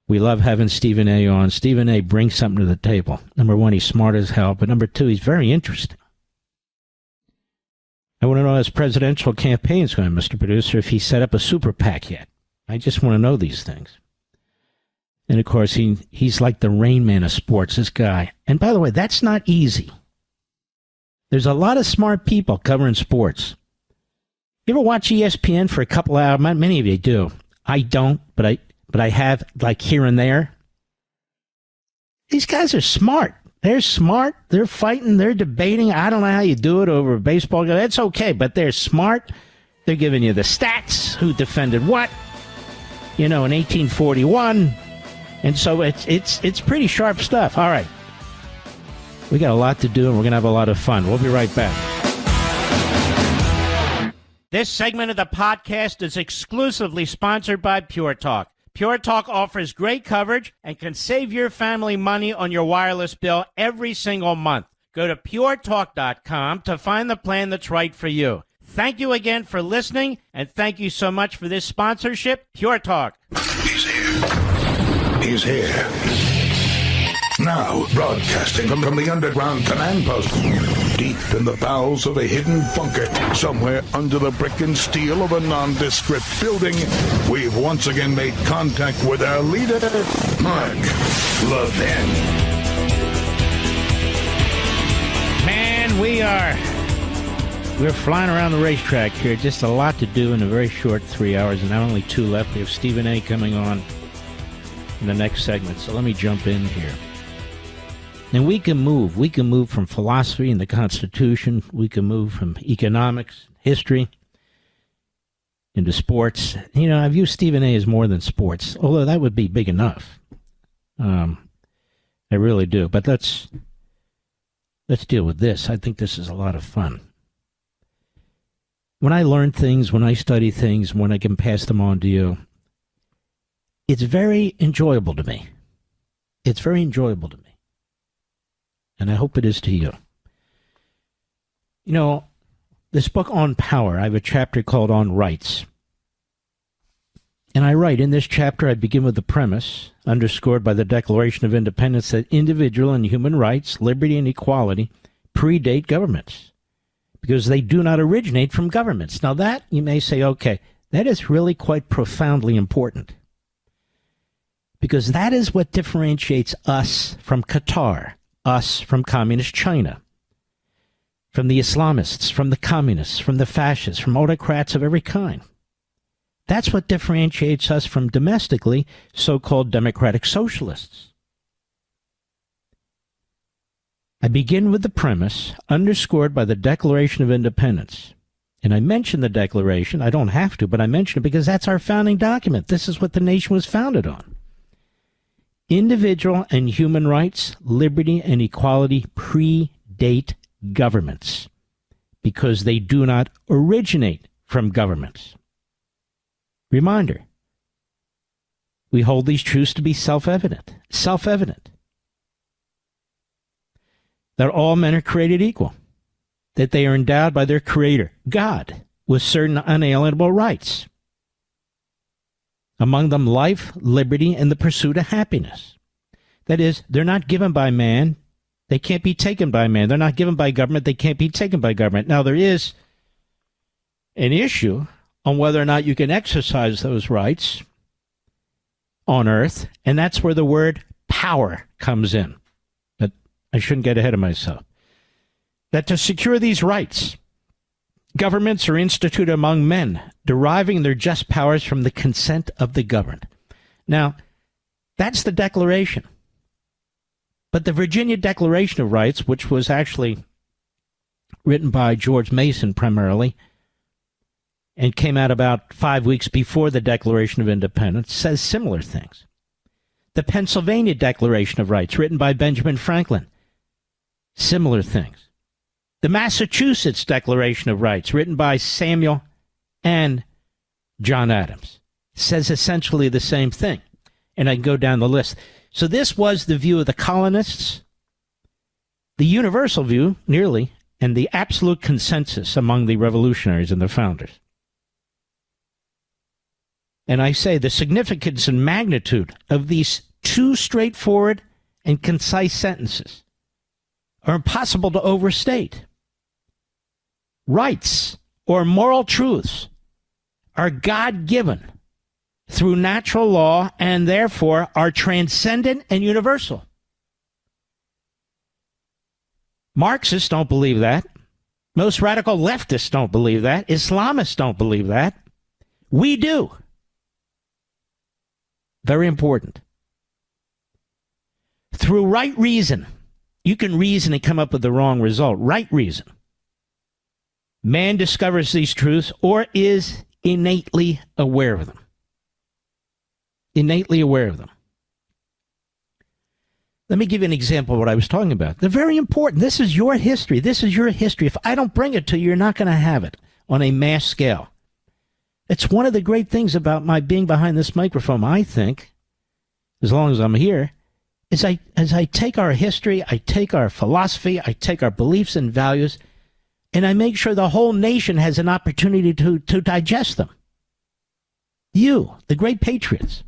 We love having Stephen A. on. Stephen A. brings something to the table. Number one, he's smart as hell. But number two, he's very interesting. I want to know how his presidential campaign's going, Mr. Producer, if he set up a super PAC yet. I just want to know these things. And, of course, he's like the Rain Man of sports, this guy. And, by the way, that's not easy. There's a lot of smart people covering sports. You ever watch ESPN for a couple hours? Many of you do. I don't, but I have, like, here and there. These guys are smart. They're smart. They're fighting. They're debating. I don't know how you do it over a baseball game. That's okay, but they're smart. They're giving you the stats, who defended what, in 1841. And so it's pretty sharp stuff. All right. We got a lot to do, and we're going to have a lot of fun. We'll be right back. This segment of the podcast is exclusively sponsored by Pure Talk. Pure Talk offers great coverage and can save your family money on your wireless bill every single month. Go to puretalk.com to find the plan that's right for you. Thank you again for listening, and thank you so much for this sponsorship, Pure Talk. He's here. He's here. Now, broadcasting from the underground command post, deep in the bowels of a hidden bunker, somewhere under the brick and steel of a nondescript building, we've once again made contact with our leader, Mark Levin. Man, we're flying around the racetrack here. Just a lot to do in a very short 3 hours, and now only 2 left. We have Stephen A. coming on in the next segment, so let me jump in here. And we can move. We can move from philosophy and the Constitution. We can move from economics, history, into sports. You know, I view Stephen A. as more than sports, although that would be big enough. I really do. But let's deal with this. I think this is a lot of fun. When I learn things, when I study things, when I can pass them on to you, it's very enjoyable to me. It's very enjoyable to me. And I hope it is to you. You know, this book on power, I have a chapter called On Rights. And I write, in this chapter, I begin with the premise, underscored by the Declaration of Independence, that individual and human rights, liberty and equality, predate governments, because they do not originate from governments. Now that, you may say, okay, that is really quite profoundly important, because that is what differentiates us from Qatar, us from communist China, from the Islamists, from the communists, from the fascists, from autocrats of every kind. That's what differentiates us from domestically so-called democratic socialists. I begin with the premise underscored by the Declaration of Independence. And I mention the Declaration. I don't have to, but I mention it because that's our founding document. This is what the nation was founded on. Individual and human rights, liberty and equality predate governments because they do not originate from governments. Reminder, we hold these truths to be self-evident. Self-evident. That all men are created equal. That they are endowed by their Creator, God, with certain unalienable rights. Among them, life, liberty, and the pursuit of happiness. That is, they're not given by man. They can't be taken by man. They're not given by government. They can't be taken by government. Now, there is an issue on whether or not you can exercise those rights on earth, and that's where the word power comes in. But I shouldn't get ahead of myself. That to secure these rights, governments are instituted among men, deriving their just powers from the consent of the governed. Now, that's the Declaration. But the Virginia Declaration of Rights, which was actually written by George Mason primarily, and came out about 5 weeks before the Declaration of Independence, says similar things. The Pennsylvania Declaration of Rights, written by Benjamin Franklin, similar things. The Massachusetts Declaration of Rights, written by Samuel and John Adams, says essentially the same thing. And I can go down the list. So this was the view of the colonists, the universal view, nearly, and the absolute consensus among the revolutionaries and the founders. And I say the significance and magnitude of these two straightforward and concise sentences are impossible to overstate. Rights or moral truths are God-given through natural law and therefore are transcendent and universal. Marxists don't believe that. Most radical leftists don't believe that. Islamists don't believe that. We do. Very important. Through right reason, you can reason and come up with the wrong result. Right reason. Man discovers these truths or is innately aware of them. Innately aware of them. Let me give you an example of what I was talking about. They're very important. This is your history. This is your history. If I don't bring it to you, you're not going to have it on a mass scale. It's one of the great things about my being behind this microphone, I think, as long as I'm here, as I take our history, I take our philosophy, I take our beliefs and values, and I make sure the whole nation has an opportunity to digest them. You, the great patriots.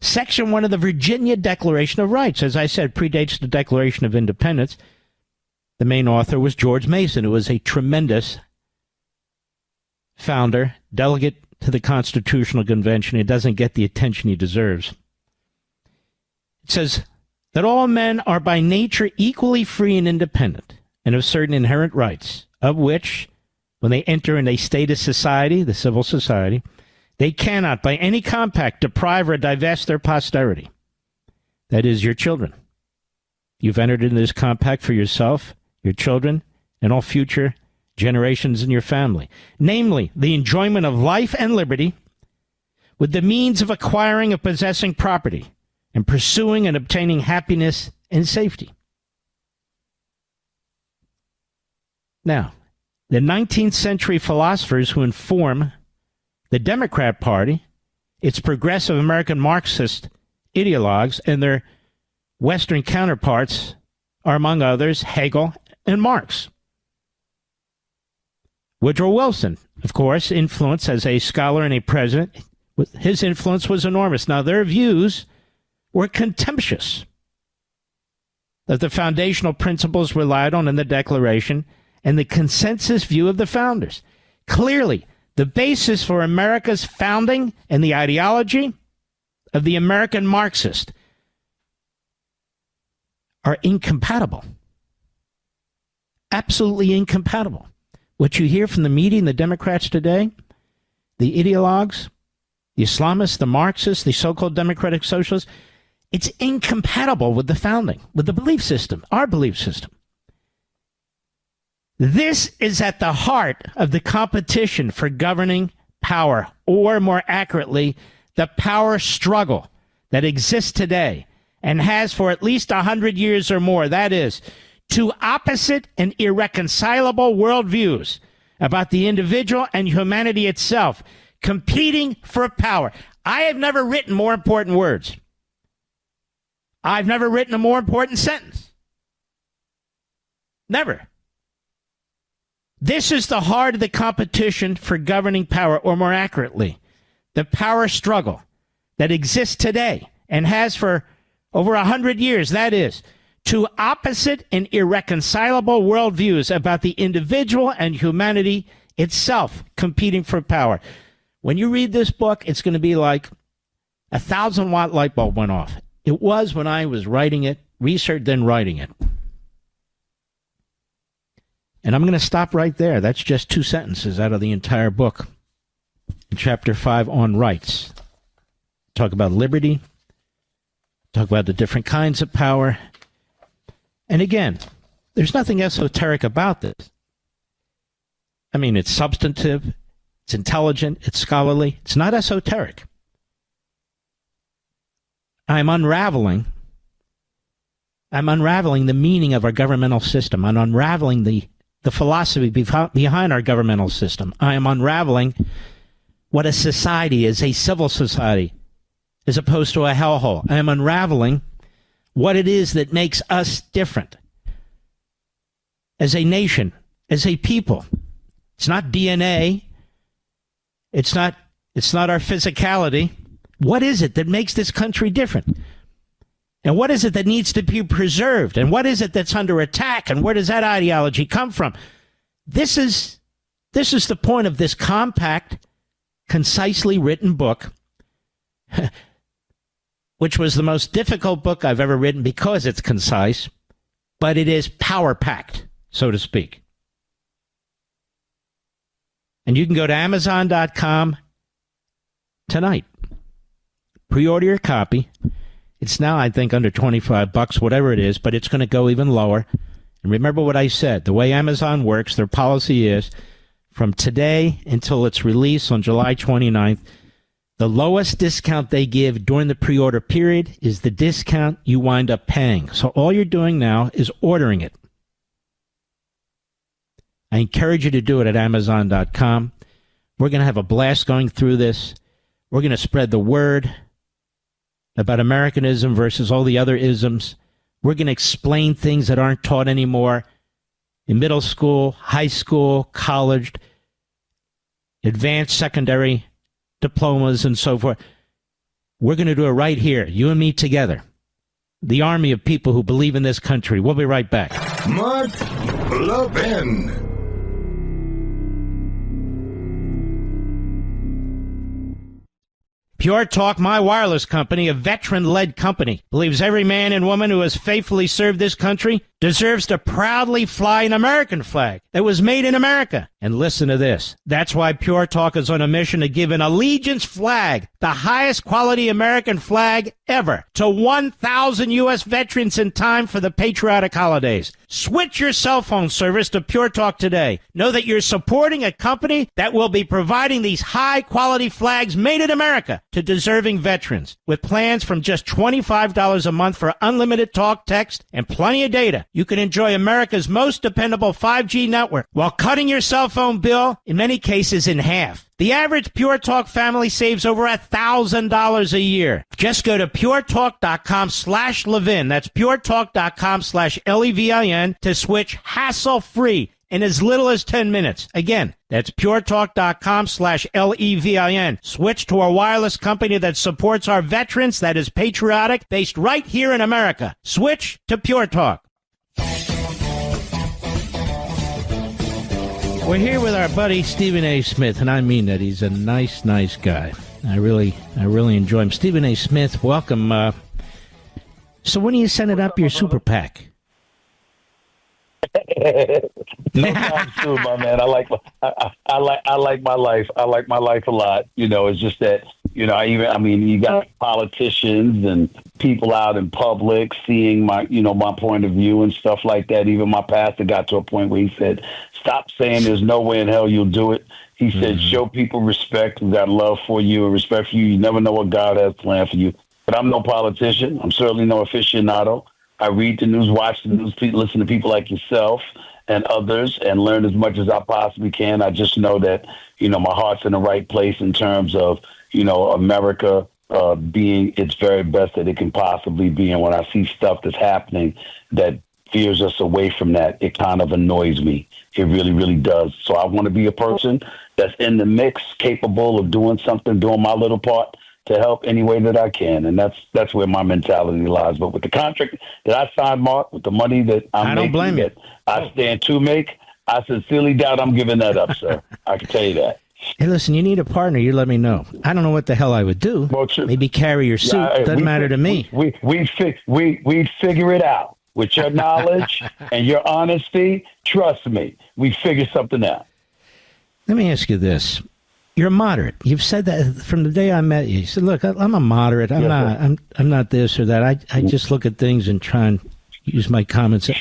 Section 1 of the Virginia Declaration of Rights, as I said, predates the Declaration of Independence. The main author was George Mason, who was a tremendous founder, delegate to the Constitutional Convention. He doesn't get the attention he deserves. It says that all men are by nature equally free and independent, and have certain inherent rights, of which, when they enter in a state of society, the civil society, they cannot by any compact deprive or divest their posterity. That is, your children. You've entered into this compact for yourself, your children, and all future generations in your family. Namely, the enjoyment of life and liberty, with the means of acquiring and possessing property, and pursuing and obtaining happiness and safety. Now, the 19th century philosophers who inform the Democrat Party, its progressive American Marxist ideologues, and their Western counterparts are, among others, Hegel and Marx. Woodrow Wilson, of course, influence as a scholar and a president, his influence was enormous. Now, their views were contemptuous of the foundational principles relied on in the Declaration and the consensus view of the founders. Clearly, the basis for America's founding and the ideology of the American Marxist are incompatible. Absolutely incompatible. What you hear from the media and the Democrats today, the ideologues, the Islamists, the Marxists, the so-called democratic socialists, it's incompatible with the founding, with the belief system, our belief system. This is at the heart of the competition for governing power, or more accurately, the power struggle that exists today and has for at least 100 years or more. That is, two opposite and irreconcilable worldviews about the individual and humanity itself, competing for power. I have never written more important words. I've never written a more important sentence. Never. This is the heart of the competition for governing power, or more accurately, the power struggle that exists today and has for over 100 years. That is, two opposite and irreconcilable worldviews about the individual and humanity itself competing for power. When you read this book, it's going to be like a 1,000-watt light bulb went off. It was when I was writing it, research, then writing it. And I'm going to stop right there. That's just 2 sentences out of the entire book. In Chapter 5 on rights. Talk about liberty. Talk about the different kinds of power. And again, there's nothing esoteric about this. I mean, it's substantive, it's intelligent, it's scholarly. It's not esoteric. I'm unraveling the meaning of our governmental system. I'm unraveling the philosophy behind our governmental system. I am unraveling what a society is, a civil society, as opposed to a hellhole. I am unraveling what it is that makes us different as a nation, as a people. It's not DNA. It's not our physicality. What is it that makes this country different? And what is it that needs to be preserved? And what is it that's under attack? And where does that ideology come from? This is the point of this compact, concisely written book, which was the most difficult book I've ever written because it's concise, but it is power-packed, so to speak. And you can go to Amazon.com tonight. Pre-order your copy. It's now, I think, under $25, whatever it is, but it's going to go even lower. And remember what I said. The way Amazon works, their policy is from today until its release on July 29th, the lowest discount they give during the pre-order period is the discount you wind up paying. So all you're doing now is ordering it. I encourage you to do it at Amazon.com. We're going to have a blast going through this. We're going to spread the word about Americanism versus all the other isms. We're going to explain things that aren't taught anymore in middle school, high school, college, advanced secondary diplomas, and so forth. We're going to do it right here, you and me together. The army of people who believe in this country. We'll be right back. Mark Levin. Pure Talk, my wireless company, a veteran-led company, believes every man and woman who has faithfully served this country deserves to proudly fly an American flag that was made in America. And listen to this. That's why Pure Talk is on a mission to give an allegiance flag, the highest quality American flag ever, to 1,000 U.S. veterans in time for the patriotic holidays. Switch your cell phone service to Pure Talk today. Know that you're supporting a company that will be providing these high-quality flags made in America to deserving veterans. With plans from just $25 a month for unlimited talk, text, and plenty of data, you can enjoy America's most dependable 5G network while cutting your cell phone bill, in many cases, in half. The average Pure Talk family saves over $1,000 a year. Just go to puretalk.com/Levin. That's puretalk.com/Levin to switch hassle-free in as little as 10 minutes. Again, that's puretalk.com/Levin. Switch to a wireless company that supports our veterans, that is patriotic, based right here in America. Switch to Pure Talk. We're here with our buddy Stephen A. Smith, and I mean that. He's a nice guy. I really enjoy him. Stephen A. Smith, welcome. So when are you sending up your super PAC? No time soon, my man. I like my life. I like my life a lot. You know, it's just that, you know, you got politicians and people out in public seeing my point of view and stuff like that. Even my pastor got to a point where he said, "Stop saying there's no way in hell you'll do it." He said, "Show people respect. We've got love for you and respect for you. You never know what God has planned for you." But I'm no politician. I'm certainly no aficionado. I read the news, watch the news, listen to people like yourself and others, and learn as much as I possibly can. I just know that, you know, my heart's in the right place in terms of, you know, America being its very best that it can possibly be. And when I see stuff that's happening that veers us away from that, it kind of annoys me. It really, really does. So I want to be a person that's in the mix, capable of doing something, doing my little part to help any way that I can. And that's where my mentality lies. But with the contract that I signed, Mark, with the money that I stand to make, I sincerely doubt I'm giving that up, sir. I can tell you that. Hey, listen, you need a partner. You let me know. I don't know what the hell I would do. Well, Maybe carry your suit. Doesn't matter to me. We'd figure it out. With your knowledge and your honesty, trust me, we figure something out. Let me ask you this. You're a moderate. You've said that from the day I met you. You said, "Look, I'm a moderate. I'm not this or that. I just look at things and try and use my common sense."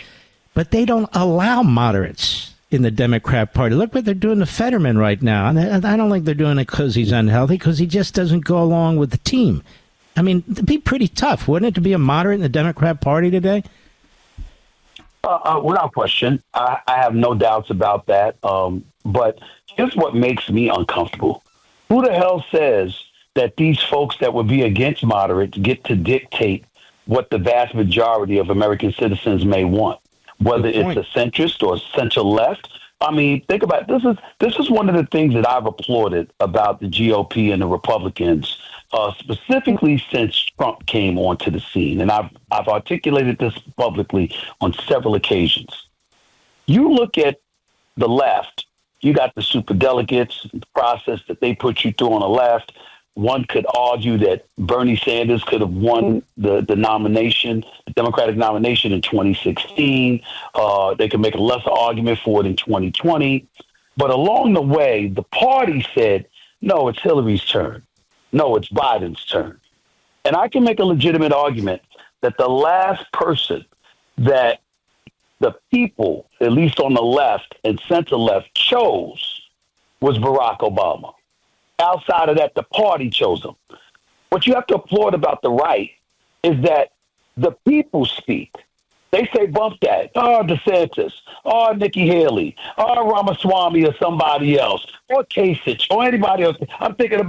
But they don't allow moderates in the Democrat Party. Look what they're doing to Fetterman right now. And I don't think they're doing it because he's unhealthy, because he just doesn't go along with the team. I mean, it'd be pretty tough, wouldn't it, to be a moderate in the Democrat Party today? Without question. I have no doubts about that. But here's what makes me uncomfortable. Who the hell says that these folks that would be against moderates get to dictate what the vast majority of American citizens may want, whether it's a centrist or a center-left? I mean, think about it. This is one of the things that I've applauded about the GOP and the Republicans, specifically since Trump came onto the scene. And I've articulated this publicly on several occasions. You look at the left, you got the superdelegates, the process that they put you through on the left. One could argue that Bernie Sanders could have won the nomination, the Democratic nomination in 2016. They could make a lesser argument for it in 2020. But along the way, the party said, no, it's Hillary's turn. No, it's Biden's turn. And I can make a legitimate argument that the last person that the people, at least on the left and center left, chose was Barack Obama. Outside of that, the party chose him. What you have to applaud about the right is that the people speak. They say bump that. Oh, DeSantis. Oh, Nikki Haley. Oh, Ramaswamy or somebody else. Or Kasich or anybody else. I'm thinking,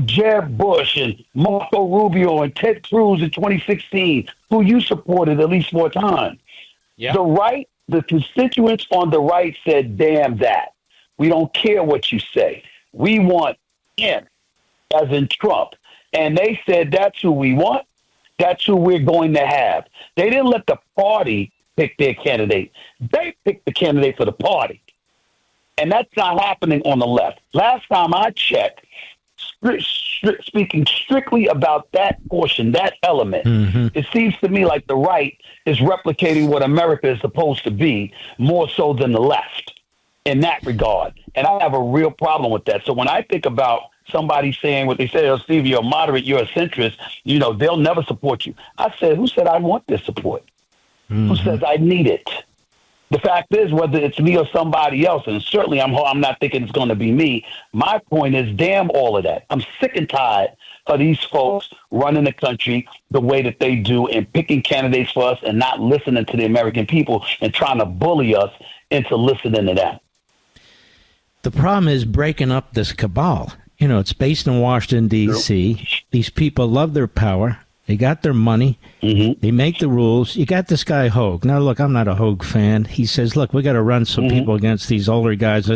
Jeb Bush and Marco Rubio and Ted Cruz in 2016, who you supported at least 4 times. Yeah. The constituents on the right said, damn that. We don't care what you say. We want him, as in Trump. And they said, that's who we want. That's who we're going to have. They didn't let the party pick their candidate. They picked the candidate for the party. And that's not happening on the left. Last time I checked, speaking strictly about that portion, that element, it seems to me like the right is replicating what America is supposed to be more so than the left in that regard. And I have a real problem with that. So when I think about somebody saying what they say, oh, Steve, you're a moderate, you're a centrist, they'll never support you. I said, who said I want this support? Who says I need it? The fact is, whether it's me or somebody else, and certainly I'm not thinking it's going to be me, my point is, damn all of that. I'm sick and tired of these folks running the country the way that they do and picking candidates for us and not listening to the American people and trying to bully us into listening to them. The problem is breaking up this cabal. It's based in Washington, D.C. These people love their power. They got their money. They make the rules. You got this guy, Hogue. Now, look, I'm not a Hogue fan. He says, look, we got to run some people against these older guys.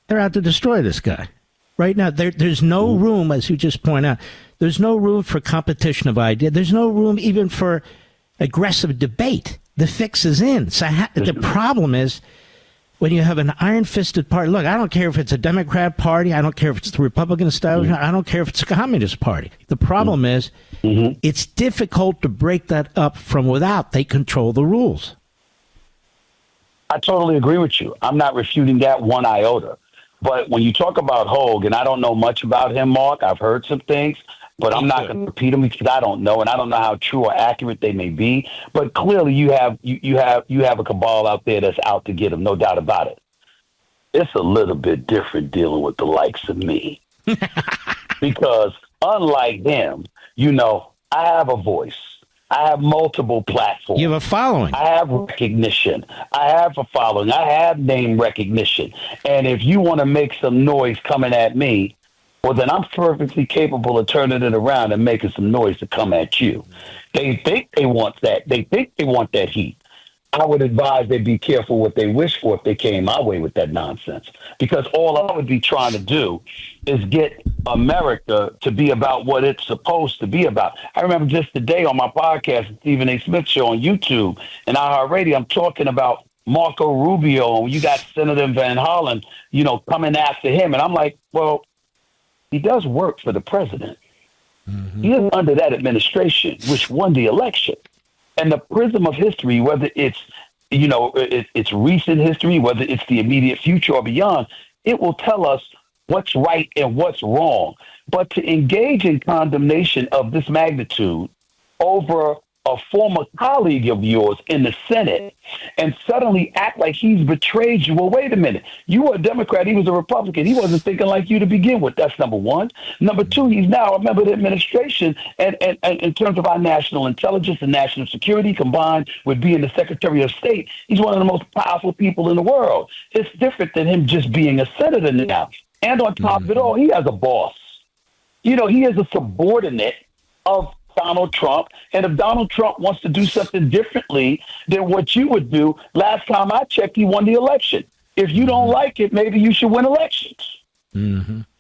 They're out to destroy this guy. Right now, there's no room, as you just point out, there's no room for competition of ideas. There's no room even for aggressive debate. The fix is in. So the problem is, when you have an iron-fisted party, look, I don't care if it's a Democrat party. I don't care if it's the Republican establishment. I don't care if it's a Communist party. The problem is it's difficult to break that up from without. They control the rules. I totally agree with you. I'm not refuting that one iota. But when you talk about Hogue, and I don't know much about him, Mark, I've heard some things, but I'm not going to repeat them because I don't know, and I don't know how true or accurate they may be. But clearly, you have a cabal out there that's out to get him, no doubt about it. It's a little bit different dealing with the likes of me, because unlike him, I have a voice. I have multiple platforms. You have a following. I have recognition. I have a following. I have name recognition. And if you want to make some noise coming at me, well, then I'm perfectly capable of turning it around and making some noise to come at you. They think they want that. They think they want that heat. I would advise they be careful what they wish for if they came my way with that nonsense. Because all I would be trying to do is get America to be about what it's supposed to be about. I remember just today on my podcast, the Stephen A. Smith Show on YouTube and iHeartRadio, I'm talking about Marco Rubio, and you got Senator Van Hollen, coming after him. And I'm like, well, he does work for the president. He is under that administration, which won the election. And the prism of history, whether it's, it's recent history, whether it's the immediate future or beyond, it will tell us what's right and what's wrong. But to engage in condemnation of this magnitude over a former colleague of yours in the Senate and suddenly act like he's betrayed you. Well, wait a minute. You were a Democrat. He was a Republican. He wasn't thinking like you to begin with. That's number one. Number two, he's now a member of the administration. And in terms of our national intelligence and national security combined with being the Secretary of State, he's one of the most powerful people in the world. It's different than him just being a senator now. And on top of it all, he has a boss. He is a subordinate of Donald Trump. And if Donald Trump wants to do something differently than what you would do, last time I checked, he won the election. If you don't like it, maybe you should win elections.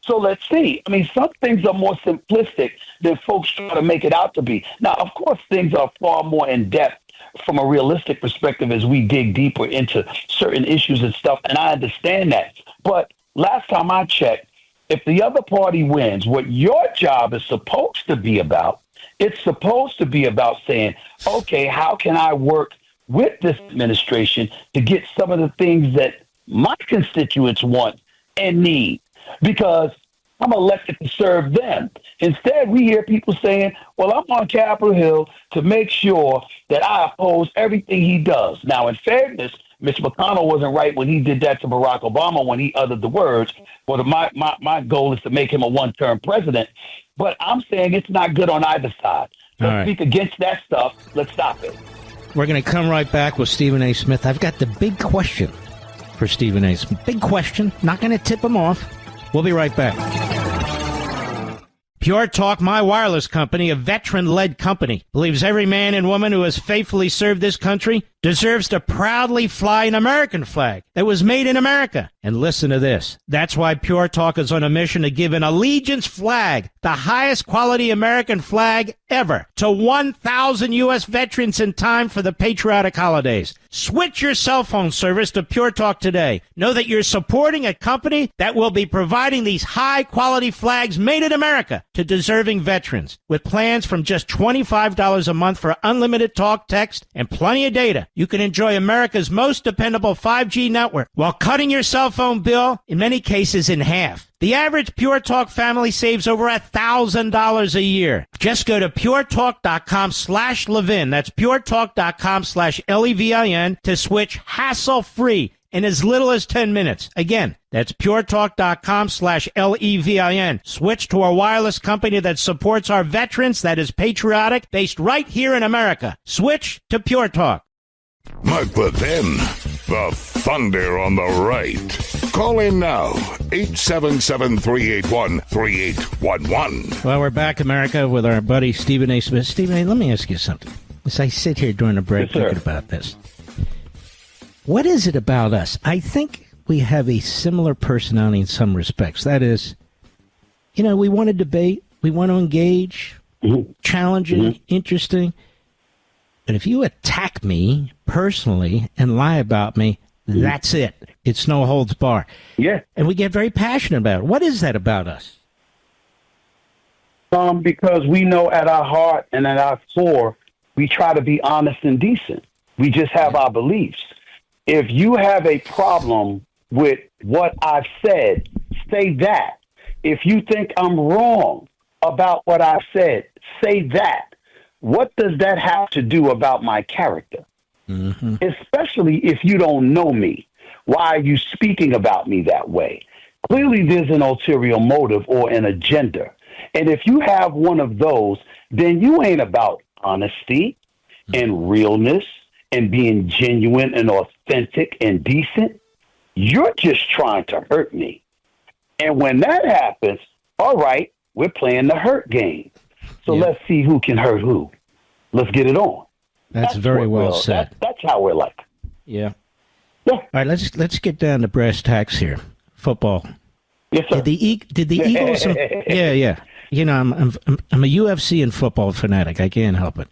So let's see. I mean, some things are more simplistic than folks try to make it out to be. Now, of course, things are far more in depth from a realistic perspective as we dig deeper into certain issues and stuff. And I understand that. But last time I checked, if the other party wins, what your job is supposed to be about, it's supposed to be about saying, okay, how can I work with this administration to get some of the things that my constituents want and need? Because I'm elected to serve them. Instead, we hear people saying, well, I'm on Capitol Hill to make sure that I oppose everything he does. Now, in fairness, Mitch McConnell wasn't right when he did that to Barack Obama when he uttered the words. Well, my goal is to make him a one-term president. But I'm saying it's not good on either side. Let's speak against that stuff. Let's stop it. We're going to come right back with Stephen A. Smith. I've got the big question for Stephen A. Smith. Big question. Not going to tip him off. We'll be right back. Pure Talk, my wireless company, a veteran-led company, believes every man and woman who has faithfully served this country deserves to proudly fly an American flag that was made in America. And listen to this. That's why Pure Talk is on a mission to give an allegiance flag, the highest quality American flag ever, to 1,000 U.S. veterans in time for the patriotic holidays. Switch your cell phone service to Pure Talk today. Know that you're supporting a company that will be providing these high-quality flags made in America to deserving veterans. With plans from just $25 a month for unlimited talk, text, and plenty of data, you can enjoy America's most dependable 5G network while cutting your cell phone bill, in many cases, in half. The average Pure Talk family saves over $1,000 a year. Just go to puretalk.com/Levin. That's puretalk.com/Levin to switch hassle-free in as little as 10 minutes. Again, that's puretalk.com/Levin. Switch to a wireless company that supports our veterans, that is patriotic, based right here in America. Switch to Pure Talk. Mark the 10, the thunder on the right. Call in now, 877-381-3811. Well, we're back, America, with our buddy Stephen A. Smith. Stephen A., let me ask you something. As I sit here during the break thinking about this, what is it about us? I think we have a similar personality in some respects. That is, we want to debate, we want to engage, challenging, interesting. But if you attack me personally and lie about me, that's it. It's no holds bar. Yeah. And we get very passionate about it. What is that about us? Because we know at our heart and at our core, we try to be honest and decent. We just have our beliefs. If you have a problem with what I've said, say that. If you think I'm wrong about what I've said, say that. What does that have to do about my character? Mm-hmm. Especially if you don't know me. Why are you speaking about me that way? Clearly, there's an ulterior motive or an agenda. And if you have one of those, then you ain't about honesty and realness and being genuine and authentic and decent. You're just trying to hurt me. And when that happens, all right, we're playing the hurt game. So let's see who can hurt who. Let's get it on. That's very well said. That's how we're like. Yeah. All right, let's get down to brass tacks here. Football. Yes, sir. Did the Eagles? Yeah. I'm a UFC and football fanatic. I can't help it.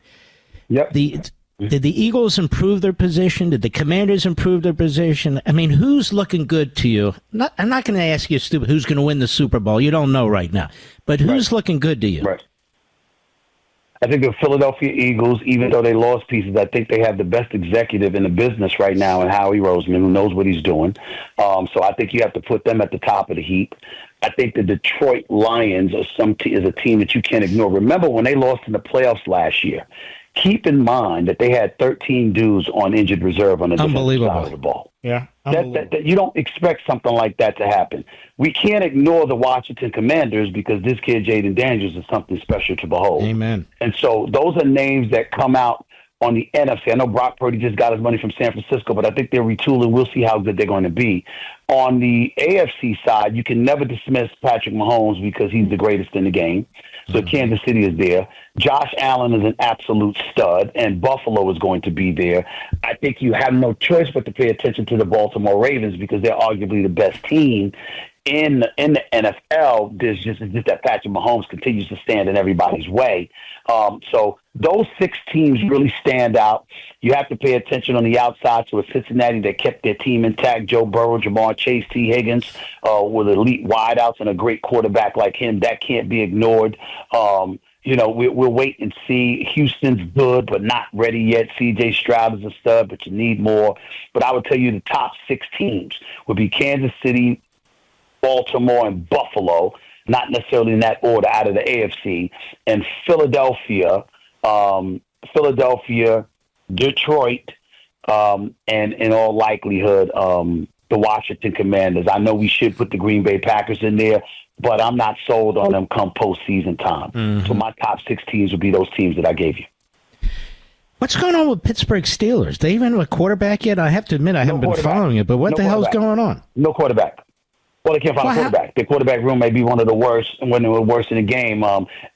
Yep. Did the Eagles improve their position? Did the Commanders improve their position? I mean, who's looking good to you? I'm not going to ask you, stupid, who's going to win the Super Bowl. You don't know right now. But who's looking good to you? Right. I think the Philadelphia Eagles, even though they lost pieces, I think they have the best executive in the business right now in Howie Roseman, who knows what he's doing. So I think you have to put them at the top of the heap. I think the Detroit Lions is a team that you can't ignore. Remember when they lost in the playoffs last year? Keep in mind that they had 13 dudes on injured reserve on the defensive side of the ball. Yeah, that you don't expect something like that to happen. We can't ignore the Washington Commanders because this kid, Jaden Daniels, is something special to behold. Amen. And so those are names that come out on the NFC. I know Brock Purdy just got his money from San Francisco, but I think they're retooling. We'll see how good they're going to be. On the AFC side, you can never dismiss Patrick Mahomes because he's the greatest in the game. So Kansas City is there. Josh Allen is an absolute stud, and Buffalo is going to be there. I think you have no choice but to pay attention to the Baltimore Ravens because they're arguably the best team in the NFL. There's just that Patrick Mahomes continues to stand in everybody's way. So those six teams really stand out. You have to pay attention on the outside to a Cincinnati that kept their team intact. Joe Burrow, Jamar Chase, T. Higgins, with elite wideouts and a great quarterback like him. That can't be ignored. We'll wait and see. Houston's good, but not ready yet. C.J. Stroud is a stud, but you need more. But I would tell you the top six teams would be Kansas City, Baltimore, and Buffalo, not necessarily in that order out of the AFC, and Philadelphia, Detroit, and in all likelihood, the Washington Commanders. I know we should put the Green Bay Packers in there, but I'm not sold on them come postseason time. Mm-hmm. So my top six teams would be those teams that I gave you. What's going on with Pittsburgh Steelers? They even have a quarterback yet? I have to admit, I haven't been following it, but what the hell's going on? No quarterback. Well, they can't find a quarterback. The quarterback room may be one of the worst, when they were worse in the game.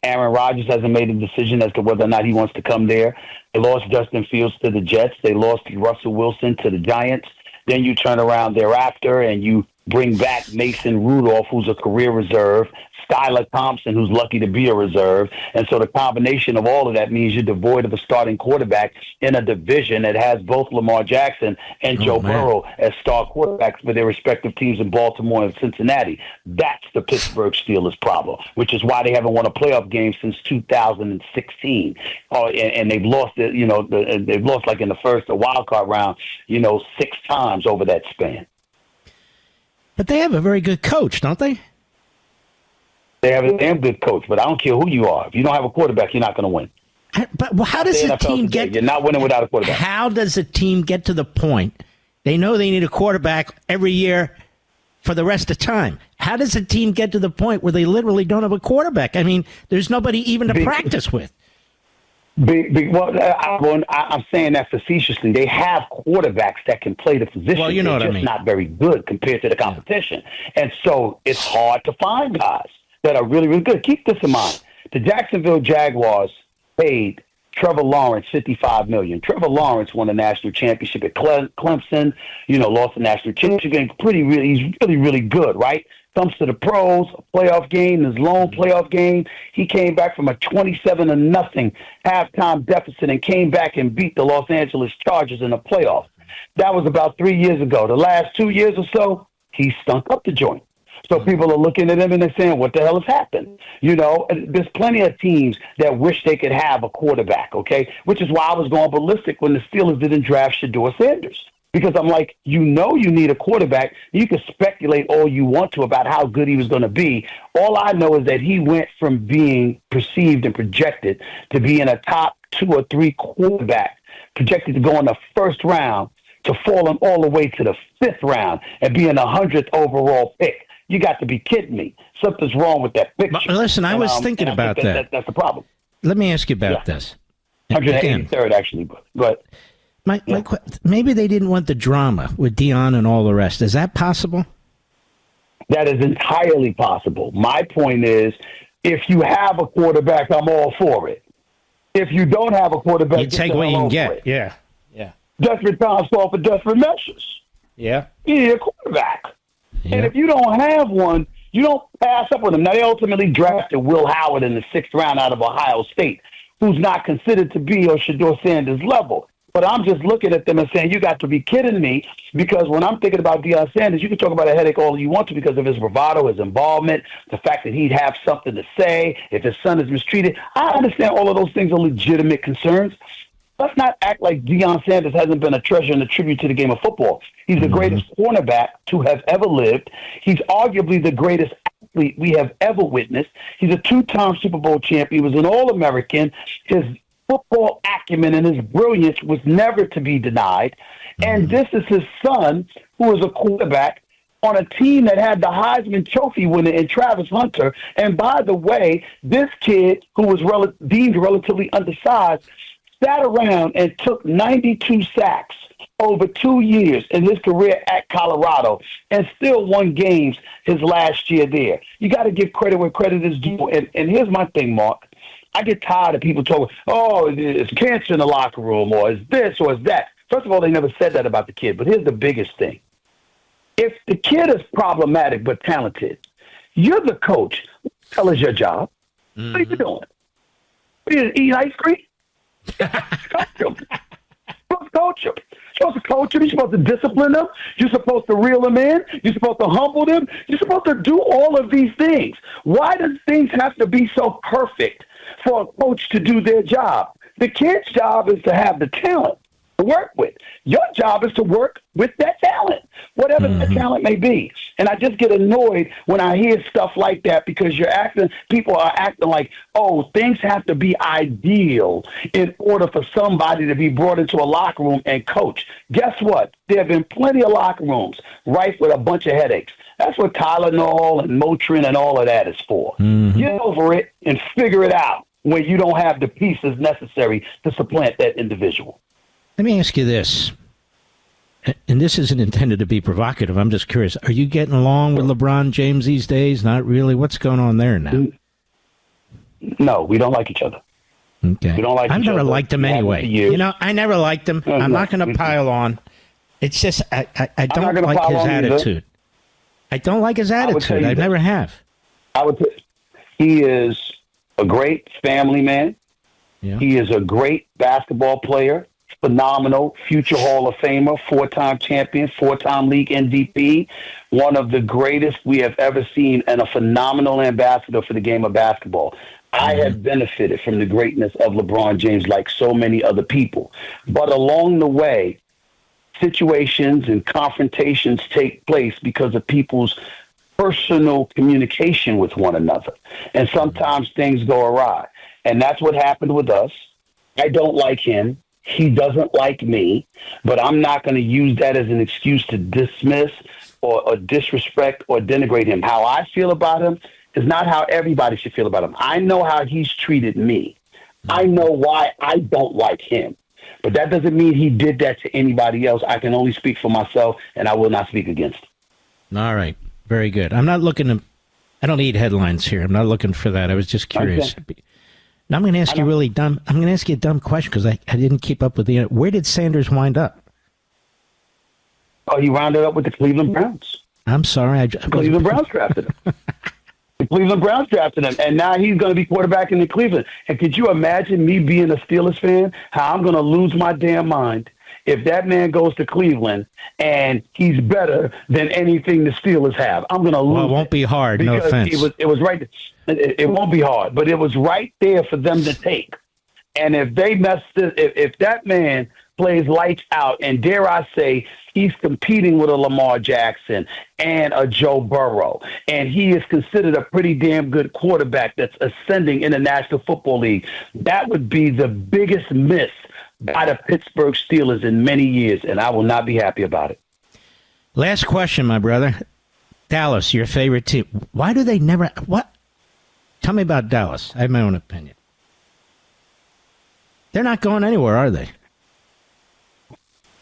Aaron Rodgers hasn't made a decision as to whether or not he wants to come there. They lost Justin Fields to the Jets. They lost Russell Wilson to the Giants. Then you turn around thereafter and you bring back Mason Rudolph, who's a career reserve, Skylar Thompson, who's lucky to be a reserve. And so the combination of all of that means you're devoid of a starting quarterback in a division that has both Lamar Jackson and Joe Burrow as star quarterbacks for their respective teams in Baltimore and Cincinnati. That's the Pittsburgh Steelers problem, which is why they haven't won a playoff game since 2016. And they've lost it, they've lost like in the first wild card round, 6 times over that span. But they have a very good coach, don't they? They have a damn good coach, but I don't care who you are. If you don't have a quarterback, you're not going to win. But how does a team get... You're not winning without a quarterback. How does a team get to the point they know they need a quarterback every year for the rest of time? How does a team get to the point where they literally don't have a quarterback? I mean, there's nobody even to practice with. I'm saying that facetiously. They have quarterbacks that can play the position. Well, you know what I mean. Not very good compared to the competition. Yeah. And so it's hard to find guys that are really, really good. Keep this in mind. The Jacksonville Jaguars paid Trevor Lawrence $55 million. Trevor Lawrence won a national championship at Clemson, lost the national championship game. He's really, really good, right? Comes to the pros, a playoff game, his lone playoff game. He came back from a 27-0 halftime deficit and came back and beat the Los Angeles Chargers in the playoffs. That was about 3 years ago. The last 2 years or so, he stunk up the joint. So people are looking at him and they're saying, what the hell has happened? There's plenty of teams that wish they could have a quarterback, okay? Which is why I was going ballistic when the Steelers didn't draft Shedeur Sanders. Because I'm like, you need a quarterback. You can speculate all you want to about how good he was going to be. All I know is that he went from being perceived and projected to being a top 2 or 3 quarterback, projected to go in the first round, to falling all the way to the 5th round and being the 100th overall pick. You got to be kidding me. Something's wrong with that picture. But listen, I was thinking about that. That's the problem. Let me ask you about this. 183rd, actually. But maybe they didn't want the drama with Dion and all the rest. Is that possible? That is entirely possible. My point is, if you have a quarterback, I'm all for it. If you don't have a quarterback, you take what you can get. Yeah. Desperate times call for desperate measures. Yeah. You need a quarterback. Yeah. And if you don't have one, you don't pass up with him. Now, they ultimately drafted Will Howard in the 6th round out of Ohio State, who's not considered to be on Shedeur Sanders' level. But I'm just looking at them and saying, you got to be kidding me, because when I'm thinking about Deion Sanders, you can talk about a headache all you want to because of his bravado, his involvement, the fact that he'd have something to say if his son is mistreated. I understand all of those things are legitimate concerns. Let's not act like Deion Sanders hasn't been a treasure and a tribute to the game of football. He's the greatest cornerback to have ever lived. He's arguably the greatest athlete we have ever witnessed. He's a 2-time Super Bowl champion. He was an All-American. His football acumen and his brilliance was never to be denied. And this is his son, who is a quarterback on a team that had the Heisman Trophy winner in Travis Hunter. And by the way, this kid, who was deemed relatively undersized, sat around and took 92 sacks over 2 years in his career at Colorado and still won games his last year there. You got to give credit where credit is due. And here's my thing, Mark. I get tired of people talking, it's cancer in the locker room, or it's this or it's that. First of all, they never said that about the kid. But here's the biggest thing. If the kid is problematic but talented, you're the coach. What the hell is your job? Mm-hmm. What are you doing? What are you eating ice cream? Coach him. You're supposed to coach him. You're supposed to discipline him. You're supposed to reel him in. You're supposed to humble them. You're supposed to do all of these things. Why does things have to be so perfect for a coach to do their job? The kid's job is to have the talent to work with. Your job is to work with that talent, whatever that talent may be. And I just get annoyed when I hear stuff like that, because people are acting like, things have to be ideal in order for somebody to be brought into a locker room and coach. Guess what? There have been plenty of locker rooms rife with a bunch of headaches. That's what Tylenol and Motrin and all of that is for. Get over it and figure it out. when you don't have the pieces necessary to supplant that individual. Let me ask you this, and this isn't intended to be provocative. I'm just curious. Are you getting along with LeBron James these days? Not really. What's going on there now? No, we don't like each other. Okay. We don't like I've each never other. liked him anyway. You know, I never liked him. I'm not going to pile on. It's just I don't like his attitude. I don't like his attitude. I never have. I would say he is a great family man. Yeah. He is a great basketball player. Phenomenal, future Hall of Famer, 4-time champion, 4-time league MVP, one of the greatest we have ever seen, and a phenomenal ambassador for the game of basketball. I have benefited from the greatness of LeBron James like so many other people. But along the way, situations and confrontations take place because of people's personal communication with one another. And sometimes things go awry. And that's what happened with us. I don't like him. He doesn't like me, but I'm not going to use that as an excuse to dismiss or disrespect or denigrate him. How I feel about him is not how everybody should feel about him. I know how he's treated me. I know why I don't like him. But that doesn't mean he did that to anybody else. I can only speak for myself, and I will not speak against him. All right. Very good. I'm not looking to... I don't need headlines here. I'm not looking for that. I was just curious. Okay. Now I'm going to ask you really dumb. I'm going to ask you a dumb question because I didn't keep up with the. Where did Sanders wind up? Oh, he wound up with the Cleveland Browns. I'm sorry, Cleveland Browns drafted him. The Cleveland Browns drafted him, and now he's going to be quarterbacking in Cleveland. And could you imagine me being a Steelers fan? How I'm going to lose my damn mind if that man goes to Cleveland and he's better than anything the Steelers have. I'm going to lose. Well, it won't be hard. No offense. It was right. It won't be hard, but it was right there for them to take. And if they if that man plays lights out, and dare I say, he's competing with a Lamar Jackson and a Joe Burrow, and he is considered a pretty damn good quarterback that's ascending in the National Football League, that would be the biggest miss by the Pittsburgh Steelers in many years, and I will not be happy about it. Last question, my brother. Dallas, your favorite team. Why do they never... What? Tell me about Dallas. I have my own opinion. They're not going anywhere, are they?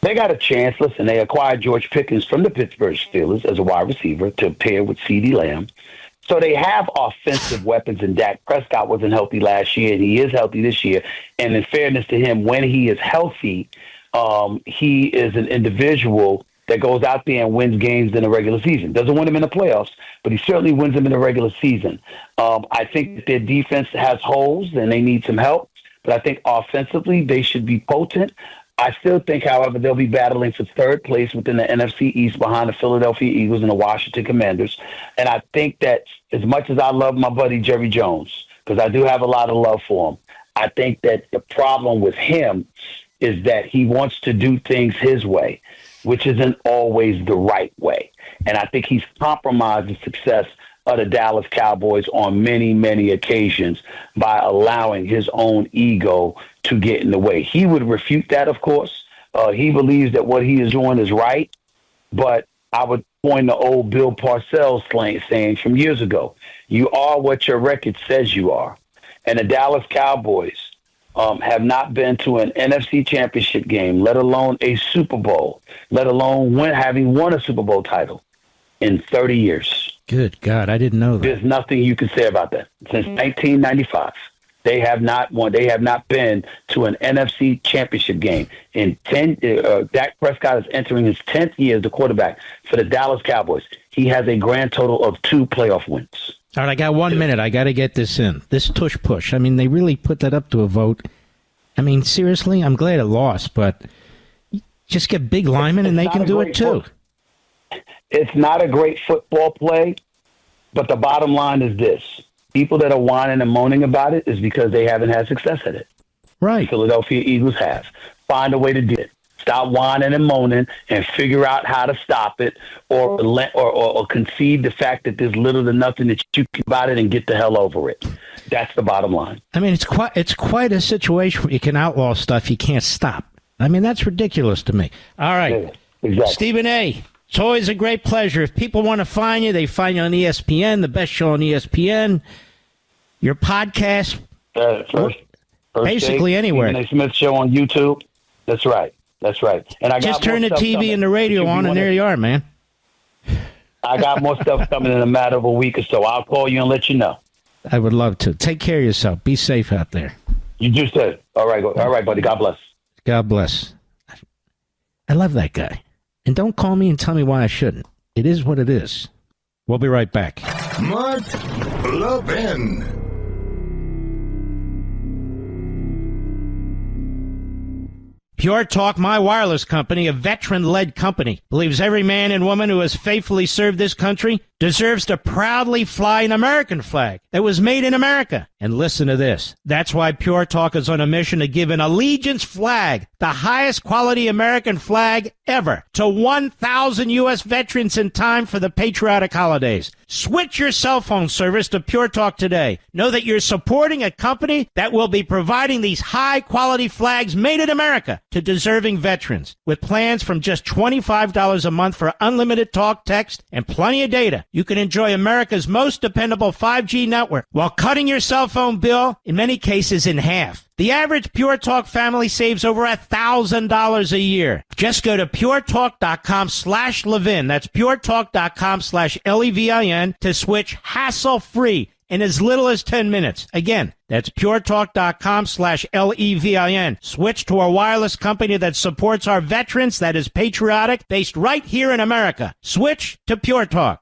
They got a chance. Listen, they acquired George Pickens from the Pittsburgh Steelers as a wide receiver to pair with CeeDee Lamb. So they have offensive weapons, and Dak Prescott wasn't healthy last year, and he is healthy this year. And in fairness to him, when he is healthy, he is an individual that goes out there and wins games in the regular season. Doesn't win them in the playoffs, but he certainly wins them in the regular season. I think that their defense has holes, and they need some help. But I think offensively, they should be potent. I still think, however, they'll be battling for third place within the NFC East behind the Philadelphia Eagles and the Washington Commanders. And I think that as much as I love my buddy Jerry Jones, because I do have a lot of love for him, I think that the problem with him is that he wants to do things his way, which isn't always the right way. And I think he's compromised the success of the Dallas Cowboys on many, many occasions by allowing his own ego to get in the way. He would refute that, of course. He believes that what he is doing is right, but I would point to old Bill Parcells saying from years ago, you are what your record says you are. And the Dallas Cowboys have not been to an NFC championship game, let alone a Super Bowl, let alone having won a Super Bowl title in 30 years. Good God, I didn't know that. There's nothing you can say about that. Since 1995, they have not won. They have not been to an NFC championship game. In 10, Dak Prescott is entering his 10th year as the quarterback for the Dallas Cowboys. He has a grand total of 2 playoff wins. All right, I got 1 minute. I got to get this in. This tush push. I mean, they really put that up to a vote. I mean, seriously, I'm glad it lost, but just get big linemen and they can do it too. It's not a great football play, but the bottom line is this. People that are whining and moaning about it is because they haven't had success at it. Right. Philadelphia Eagles have. Find a way to do it. Stop whining and moaning and figure out how to stop it or concede the fact that there's little to nothing that you can about it and get the hell over it. That's the bottom line. I mean, it's quite a situation where you can outlaw stuff you can't stop. I mean, that's ridiculous to me. All right. Yeah, exactly. Stephen A., it's always a great pleasure. If people want to find you, they find you on ESPN, the best show on ESPN. Your podcast, First basically take, anywhere. Stephen A. Smith Show on YouTube. That's right. And I just got turn the TV coming. and the radio on, and there you are, man. I got more stuff coming in a matter of a week or so. I'll call you and let you know. I would love to. Take care of yourself. Be safe out there. You just said. All right, buddy. God bless. God bless. I love that guy. And don't call me and tell me why I shouldn't. It is what it is. We'll be right back. Mark Levin. Pure Talk, my wireless company, a veteran-led company, believes every man and woman who has faithfully served this country deserves to proudly fly an American flag that was made in America. And listen to this. That's why Pure Talk is on a mission to give an allegiance flag, the highest quality American flag ever, to 1,000 U.S. veterans in time for the patriotic holidays. Switch your cell phone service to Pure Talk today. Know that you're supporting a company that will be providing these high-quality flags made in America to deserving veterans. With plans from just $25 a month for unlimited talk, text, and plenty of data, you can enjoy America's most dependable 5G network while cutting your cell phone bill, in many cases, in half. The average Pure Talk family saves over $1,000 a year. Just go to puretalk.com/Levin. That's puretalk.com/Levin to switch hassle-free in as little as 10 minutes. Again, that's puretalk.com/Levin. Switch to a wireless company that supports our veterans, that is patriotic, based right here in America. Switch to Pure Talk.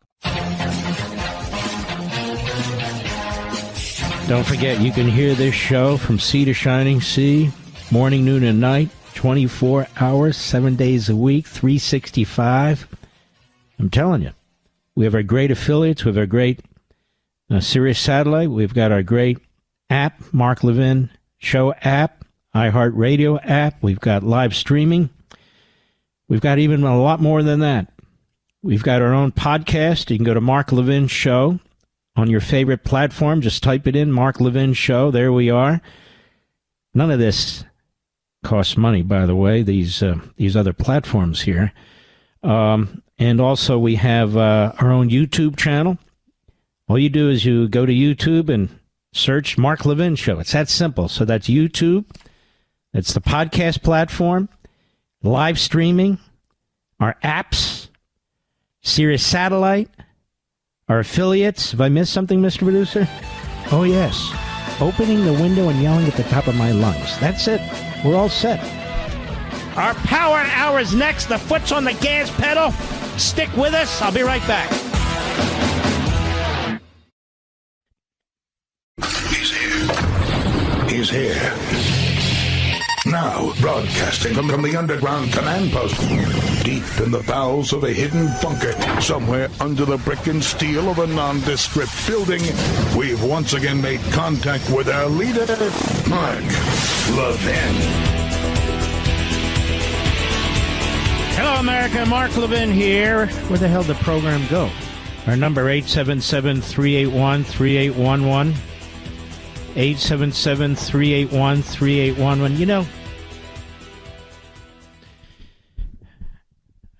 Don't forget, you can hear this show from sea to shining sea, morning, noon, and night, 24 hours, 7 days a week, 365. I'm telling you, we have our great affiliates. We have our great Sirius Satellite. We've got our great app, Mark Levin Show app, iHeartRadio app. We've got live streaming. We've got even a lot more than that. We've got our own podcast. You can go to Mark Levin Show on your favorite platform. Just type it in, Mark Levin Show. There we are. None of this costs money, by the way, these other platforms here. And also we have our own YouTube channel. All you do is you go to YouTube and search Mark Levin Show. It's that simple. So that's YouTube. That's the podcast platform, live streaming, our apps, Sirius Satellite, our affiliates. Have I missed something, Mr. Producer? Oh, yes. Opening the window and yelling at the top of my lungs. That's it. We're all set. Our power hour is next. The foot's on the gas pedal. Stick with us. I'll be right back. He's here. Now, broadcasting from the underground command post, deep in the bowels of a hidden bunker, somewhere under the brick and steel of a nondescript building, we've once again made contact with our leader, Mark Levin. Hello, America. Mark Levin here. Where the hell did the program go? Our number, 877-381-3811. 877-381-3811. You know,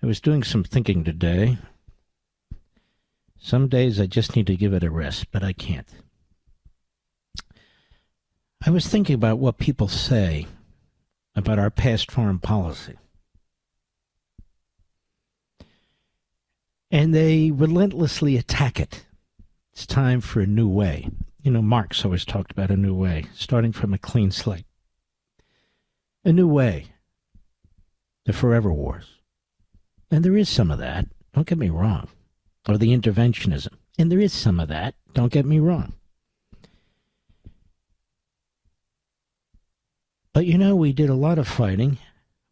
I was doing some thinking today. Some days I just need to give it a rest, but I can't. I was thinking about what people say about our past foreign policy. And they relentlessly attack it. It's time for a new way. You know, Marx always talked about a new way, starting from a clean slate. A new way. The forever wars. And there is some of that, don't get me wrong. Or the interventionism. And there is some of that, don't get me wrong. But you know, we did a lot of fighting,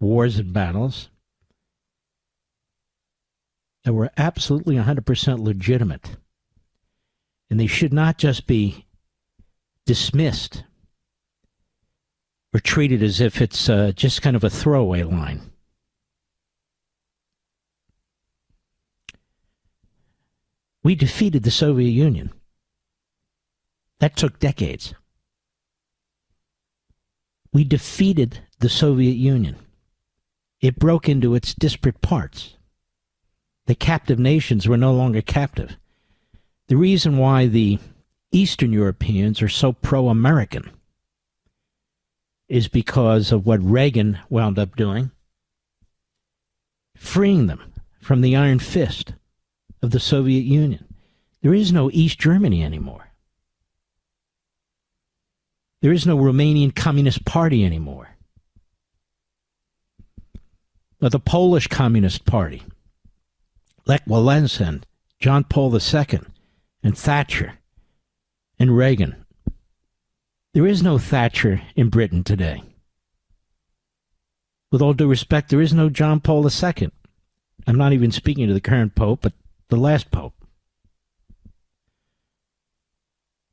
wars and battles, that were absolutely 100% legitimate. And they should not just be dismissed or treated as if it's just kind of a throwaway line. We defeated the Soviet Union. That took decades. We defeated the Soviet Union. It broke into its disparate parts. The captive nations were no longer captive. The reason why the Eastern Europeans are so pro-American is because of what Reagan wound up doing, freeing them from the iron fist of the Soviet Union. There is no East Germany anymore. There is no Romanian Communist Party anymore. Or the Polish Communist Party. Lech Walesa and John Paul II and Thatcher and Reagan. There is no Thatcher in Britain today. With all due respect, there is no John Paul II. I'm not even speaking to the current Pope, but the last Pope.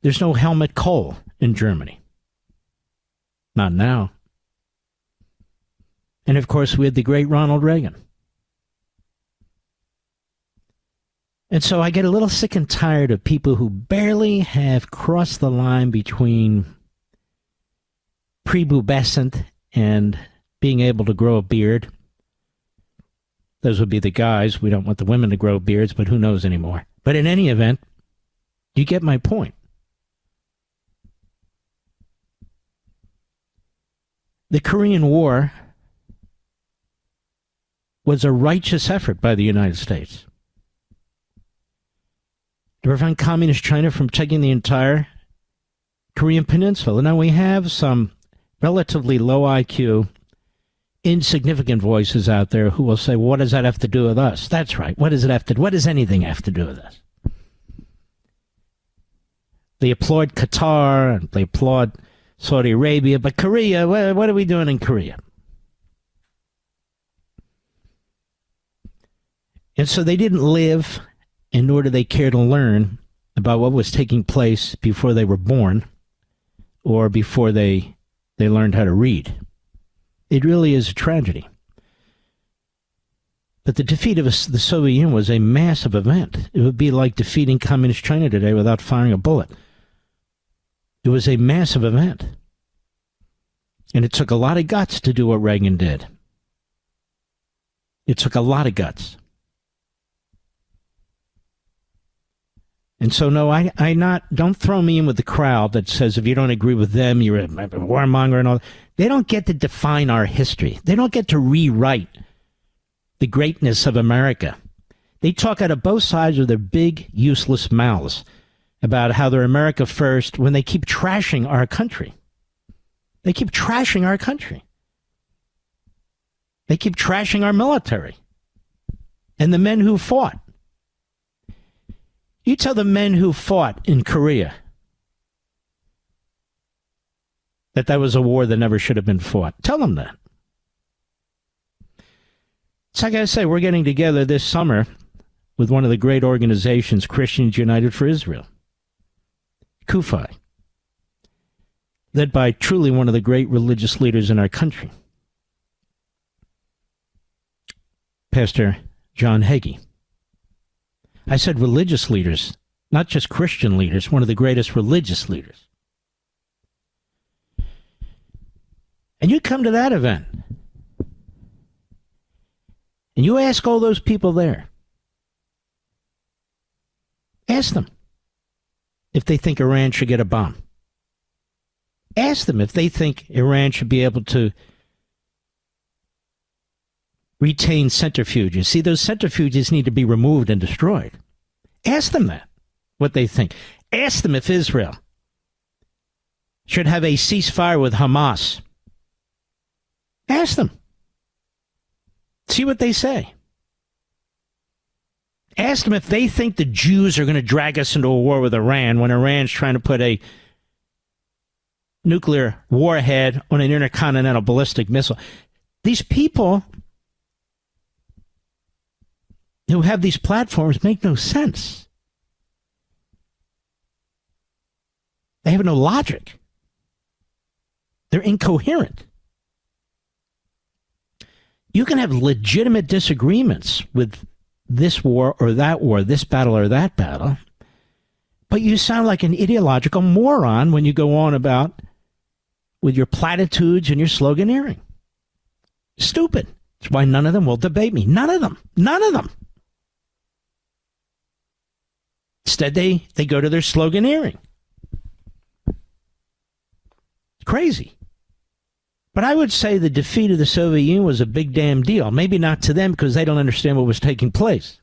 There's no Helmut Kohl in Germany. Not now. And of course, we had the great Ronald Reagan. And so I get a little sick and tired of people who barely have crossed the line between prepubescent and being able to grow a beard. Those would be the guys. We don't want the women to grow beards, but who knows anymore. But in any event, you get my point. The Korean War was a righteous effort by the United States to prevent communist China from taking the entire Korean Peninsula. Now, we have some relatively low IQ, insignificant voices out there who will say, well, what does that have to do with us? That's right. What does anything have to do with us? They applaud Qatar and they applaud Saudi Arabia, but Korea, what are we doing in Korea? And so they didn't live, and nor did they care to learn about what was taking place before they were born or before they learned how to read. It really is a tragedy. But the defeat of the Soviet Union was a massive event. It would be like defeating communist China today without firing a bullet. It was a massive event. And it took a lot of guts to do what Reagan did. It took a lot of guts. And so, no, don't throw me in with the crowd that says if you don't agree with them, you're a warmonger and all. They don't get to define our history. They don't get to rewrite the greatness of America. They talk out of both sides of their big, useless mouths about how they're America first when they keep trashing our country. They keep trashing our country. They keep trashing our military and the men who fought. You tell the men who fought in Korea that was a war that never should have been fought. Tell them that. It's like I say, we're getting together this summer with one of the great organizations, Christians United for Israel, CUFI, led by truly one of the great religious leaders in our country, Pastor John Hagee. I said religious leaders, not just Christian leaders, one of the greatest religious leaders. And you come to that event, and you ask all those people there, ask them if they think Iran should get a bomb. Ask them if they think Iran should be able to retain centrifuges. See, those centrifuges need to be removed and destroyed. Ask them that, what they think. Ask them if Israel should have a ceasefire with Hamas. Ask them. See what they say. Ask them if they think the Jews are going to drag us into a war with Iran when Iran's trying to put a nuclear warhead on an intercontinental ballistic missile. These people who have these platforms make no sense. They have no logic. They're incoherent. You can have legitimate disagreements with this war or that war, this battle or that battle, but you sound like an ideological moron when you go on about with your platitudes and your sloganeering. Stupid. That's why none of them will debate me. None of them. None of them. Instead, they go to their sloganeering. It's crazy. But I would say the defeat of the Soviet Union was a big damn deal. Maybe not to them because they don't understand what was taking place.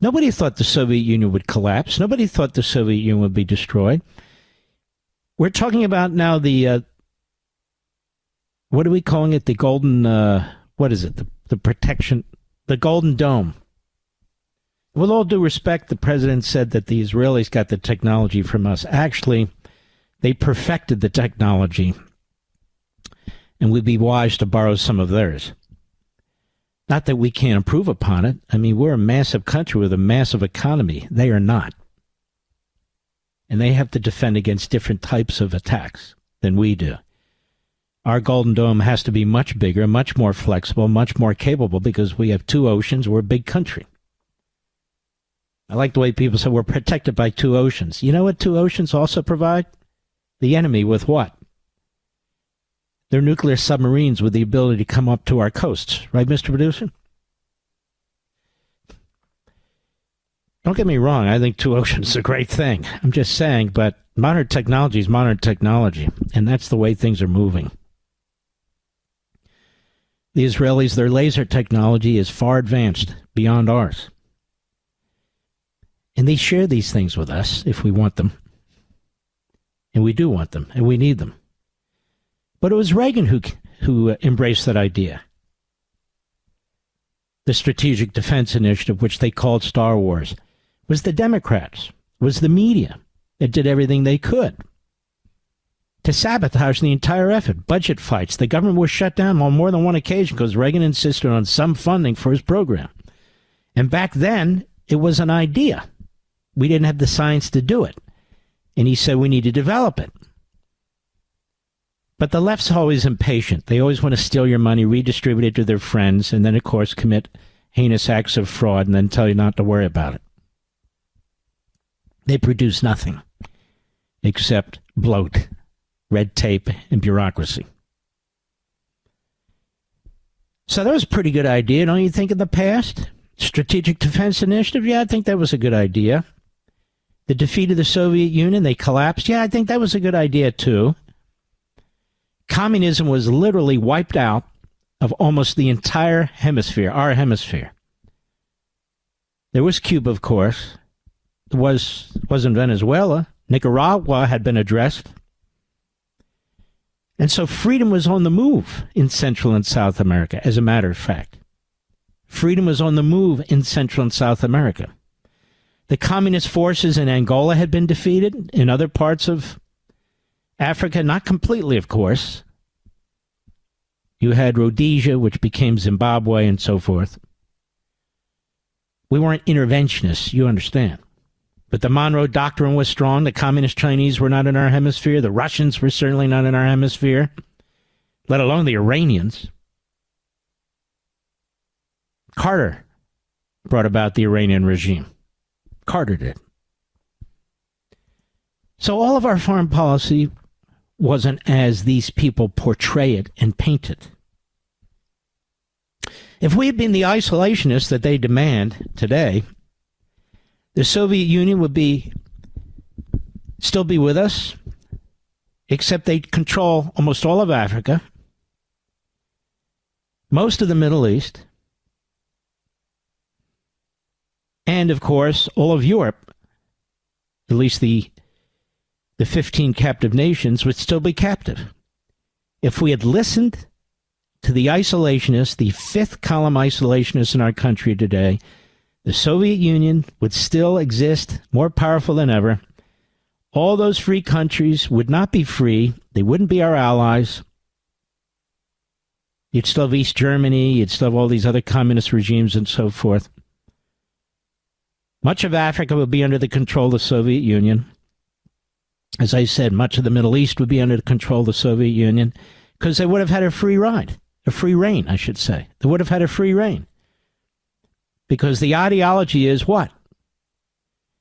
Nobody thought the Soviet Union would collapse. Nobody thought the Soviet Union would be destroyed. We're talking about now the, what are we calling it? The golden, what is it? The protection, the Golden Dome. With all due respect, the president said that the Israelis got the technology from us. Actually, they perfected the technology, and we'd be wise to borrow some of theirs. Not that we can't improve upon it. I mean, we're a massive country with a massive economy. They are not. And they have to defend against different types of attacks than we do. Our Golden Dome has to be much bigger, much more flexible, much more capable because we have two oceans. We're a big country. I like the way people say we're protected by two oceans. You know what two oceans also provide? The enemy with what? Their nuclear submarines with the ability to come up to our coasts. Right, Mr. Producer? Don't get me wrong. I think two oceans is a great thing. I'm just saying, but modern technology is modern technology, and that's the way things are moving. The Israelis, their laser technology is far advanced beyond ours. And they share these things with us if we want them. And we do want them, and we need them. But it was Reagan who embraced that idea. The Strategic Defense Initiative, which they called Star Wars, was the Democrats, was the media that did everything they could to sabotage the entire effort. Budget fights. The government was shut down on more than one occasion because Reagan insisted on some funding for his program. And back then, it was an idea. We didn't have the science to do it. And he said we need to develop it. But the left's always impatient. They always want to steal your money, redistribute it to their friends, and then, of course, commit heinous acts of fraud and then tell you not to worry about it. They produce nothing except bloat, red tape, and bureaucracy. So that was a pretty good idea, don't you think, in the past? Strategic Defense Initiative? Yeah, I think that was a good idea. The defeat of the Soviet Union, they collapsed. Yeah, I think that was a good idea, too. Communism was literally wiped out of almost the entire hemisphere, our hemisphere. There was Cuba, of course. It wasn't Venezuela. Nicaragua had been addressed. And so freedom was on the move in Central and South America, as a matter of fact. Freedom was on the move in Central and South America. The communist forces in Angola had been defeated, in other parts of Africa, not completely, of course. You had Rhodesia, which became Zimbabwe, and so forth. We weren't interventionists, you understand. But the Monroe Doctrine was strong. The communist Chinese were not in our hemisphere. The Russians were certainly not in our hemisphere, let alone the Iranians. Carter brought about the Iranian regime. Carter did. So all of our foreign policy wasn't as these people portray it and paint it. If we had been the isolationists that they demand today, the Soviet Union would still be with us, except they'd control almost all of Africa, most of the Middle East, and, of course, all of Europe. At least the 15 captive nations would still be captive. If we had listened to the isolationists, the fifth column isolationists in our country today, the Soviet Union would still exist, more powerful than ever. All those free countries would not be free. They wouldn't be our allies. You'd still have East Germany. You'd still have all these other communist regimes and so forth. Much of Africa would be under the control of the Soviet Union. As I said, much of the Middle East would be under the control of the Soviet Union because they would have had a free ride, a free reign, I should say. They would have had a free reign. Because the ideology is what?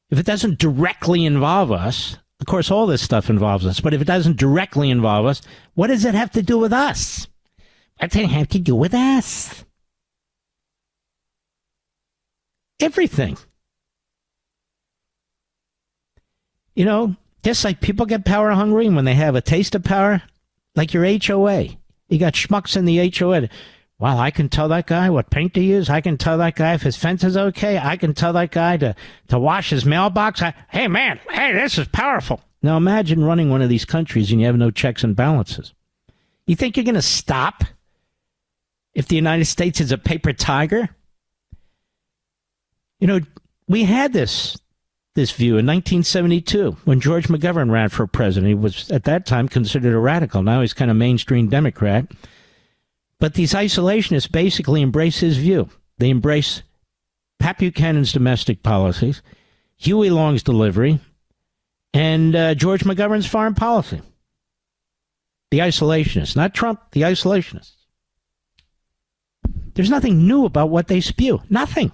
If it doesn't directly involve us, of course all this stuff involves us, but if it doesn't directly involve us, what does it have to do with us? What does it have to do with us? Everything. You know, Just like people get power hungry, and when they have a taste of power, like your HOA. You got schmucks in the HOA. Well, I can tell that guy what paint to use. I can tell that guy if his fence is okay. I can tell that guy to wash his mailbox. Hey, man, this is powerful. Now imagine running one of these countries and you have no checks and balances. You think you're going to stop if the United States is a paper tiger? You know, we had this view in 1972 when George McGovern ran for president. He was at that time considered a radical. Now he's kind of mainstream Democrat. But these isolationists basically embrace his view. They embrace Pat Buchanan's domestic policies, Huey Long's delivery, and George McGovern's foreign policy. The isolationists, not Trump, the isolationists. There's nothing new about what they spew. Nothing.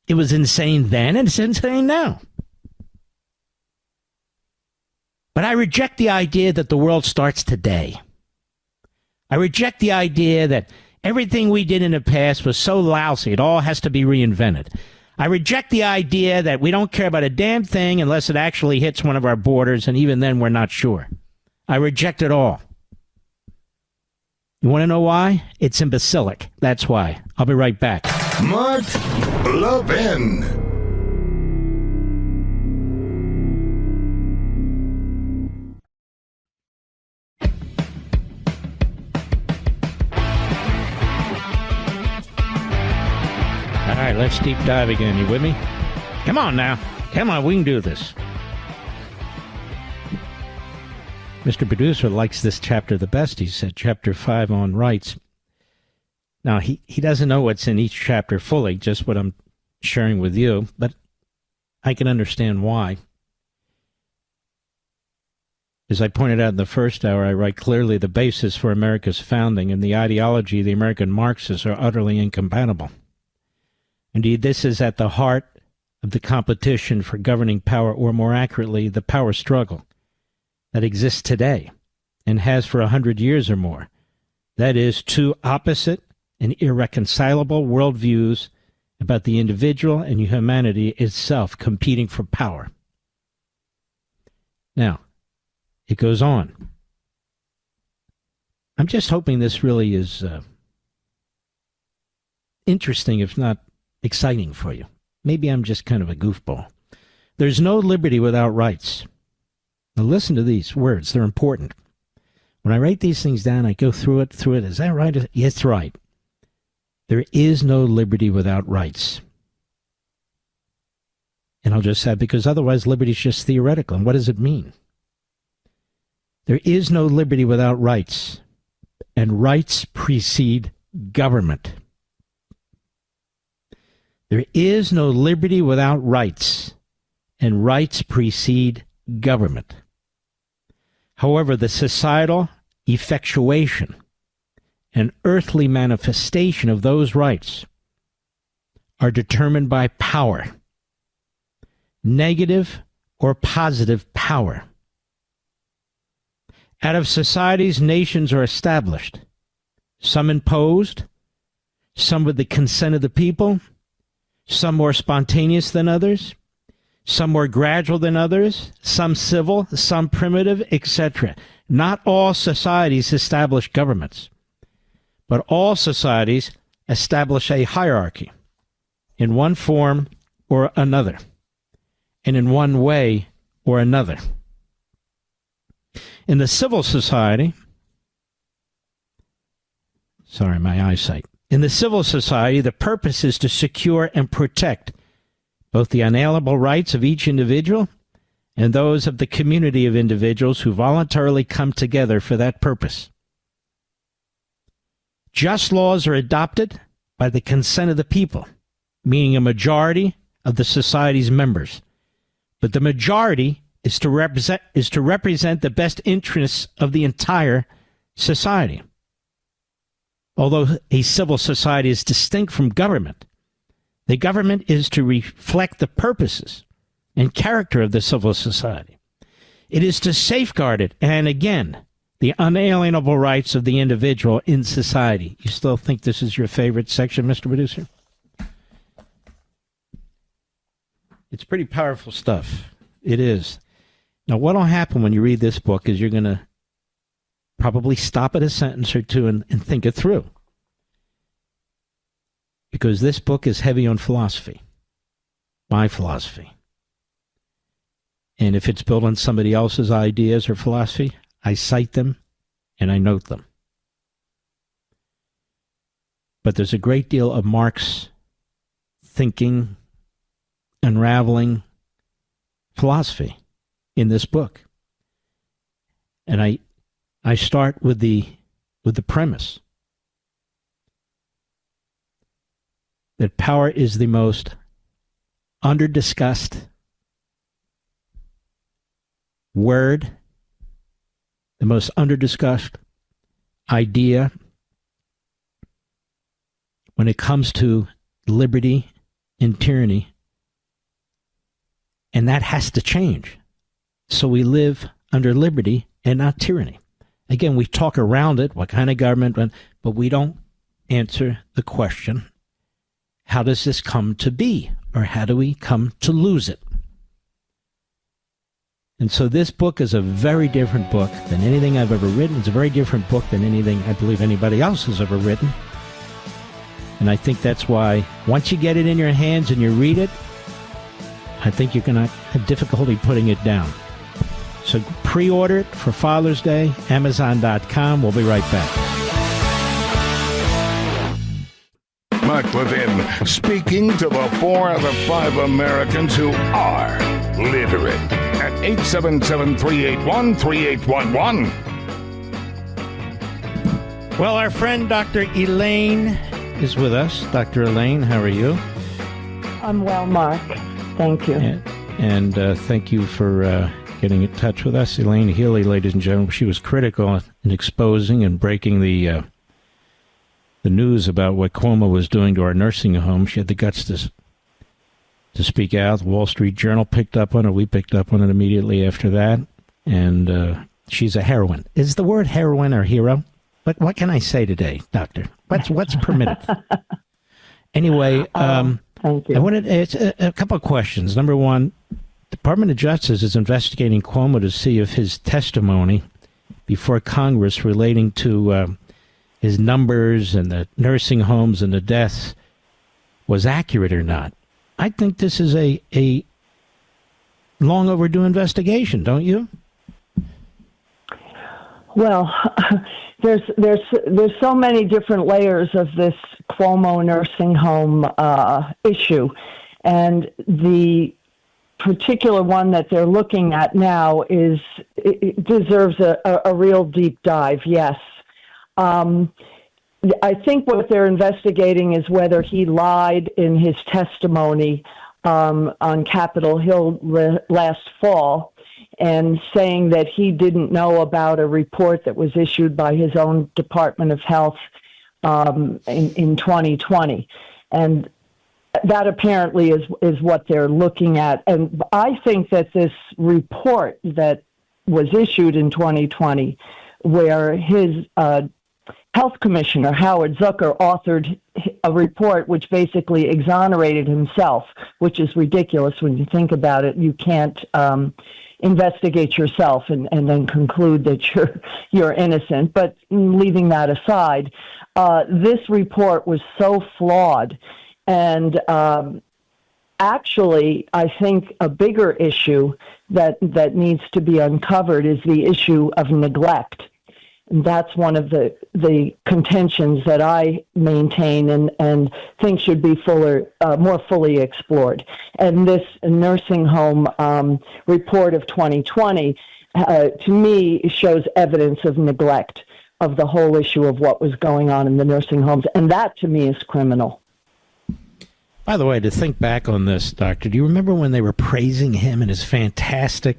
It was insane then, and it's insane now. But I reject the idea that the world starts today. I reject the idea that everything we did in the past was so lousy, it all has to be reinvented. I reject the idea that we don't care about a damn thing unless it actually hits one of our borders, and even then we're not sure. I reject it all. You want to know why? It's imbecilic. That's why. I'll be right back. Mark Levin. All right, let's deep dive again. You with me? Come on now. Come on, we can do this. Mr. Producer likes this chapter the best. He said chapter 5 on rights. Now, he doesn't know what's in each chapter fully, just what I'm sharing with you, but I can understand why. As I pointed out in the first hour, I write clearly the basis for America's founding and the ideology of the American Marxists are utterly incompatible. Indeed, this is at the heart of the competition for governing power, or more accurately, the power struggle that exists today and has for 100 years or more. That is, two opposite and irreconcilable worldviews about the individual and humanity itself competing for power. Now, it goes on. I'm just hoping this really is interesting, if not exciting for you. Maybe I'm just kind of a goofball. There's no liberty without rights. Now listen to these words. They're important. When I write these things down, I go through it. Is that right? Yes, it's right. There is no liberty without rights. And I'll just say, because otherwise liberty is just theoretical. And what does it mean? There is no liberty without rights. And rights precede government. There is no liberty without rights, and rights precede government. However, the societal effectuation and earthly manifestation of those rights are determined by power, negative or positive power. Out of societies, nations are established, some imposed, some with the consent of the people, some more spontaneous than others, some more gradual than others, some civil, some primitive, etc. Not all societies establish governments, but all societies establish a hierarchy in one form or another, and in one way or another. In the civil society, in the civil society, the purpose is to secure and protect both the unalienable rights of each individual and those of the community of individuals who voluntarily come together for that purpose. Just laws are adopted by the consent of the people, meaning a majority of the society's members. But the majority is to represent the best interests of the entire society. Although a civil society is distinct from government, the government is to reflect the purposes and character of the civil society. It is to safeguard it, and again, the unalienable rights of the individual in society. You still think this is your favorite section, Mr. Producer? It's pretty powerful stuff. It is. Now, what will happen when you read this book is you're going to probably stop at a sentence or two and think it through. Because this book is heavy on philosophy, my philosophy. And if it's built on somebody else's ideas or philosophy, I cite them and I note them. But there's a great deal of Marx thinking, unraveling philosophy in this book. And I start with the premise that power is the most under-discussed word, the most under-discussed idea when it comes to liberty and tyranny. And that has to change. So we live under liberty and not tyranny. Again, we talk around it, what kind of government, but we don't answer the question, how does this come to be? Or how do we come to lose it? And so this book is a very different book than anything I've ever written. It's a very different book than anything I believe anybody else has ever written. And I think that's why once you get it in your hands and you read it, I think you're going to have difficulty putting it down. So pre-order it for Father's Day, Amazon.com. We'll be right back. Mark Levin speaking to the 4 out of 5 Americans who are literate at 877-381-3811. Well, our friend Dr. Elaine is with us. Dr. Elaine, how are you? I'm well, Mark. Thank you. And thank you for getting in touch with us. Elaine Healy, ladies and gentlemen, she was critical in exposing and breaking the news about what Cuomo was doing to our nursing home. She had the guts to speak out. The Wall Street Journal picked up on it. We picked up on it immediately after that. And she's a heroine. Is the word heroine or hero? What can I say today, Doctor? What's permitted? Anyway, thank you. I wanted a couple of questions. Number one, Department of Justice is investigating Cuomo to see if his testimony before Congress relating to his numbers and the nursing homes and the deaths was accurate or not. I think this is a long overdue investigation, don't you? Well, there's so many different layers of this Cuomo nursing home issue, and the particular one that they're looking at now it deserves a real deep dive. Yes. I think what they're investigating is whether he lied in his testimony on Capitol Hill last fall, and saying that he didn't know about a report that was issued by his own Department of Health in 2020. And that apparently is what they're looking at. And I think that this report that was issued in 2020, where his health commissioner, Howard Zucker, authored a report which basically exonerated himself, which is ridiculous when you think about it. You can't investigate yourself and then conclude that you're innocent. But leaving that aside, this report was so flawed. And actually, I think a bigger issue that needs to be uncovered is the issue of neglect. And that's one of the contentions that I maintain and think should be more fully explored. And this nursing home report of 2020, to me, shows evidence of neglect of the whole issue of what was going on in the nursing homes. And that, to me, is criminal. By the way, to think back on this, Doctor, do you remember when they were praising him and his fantastic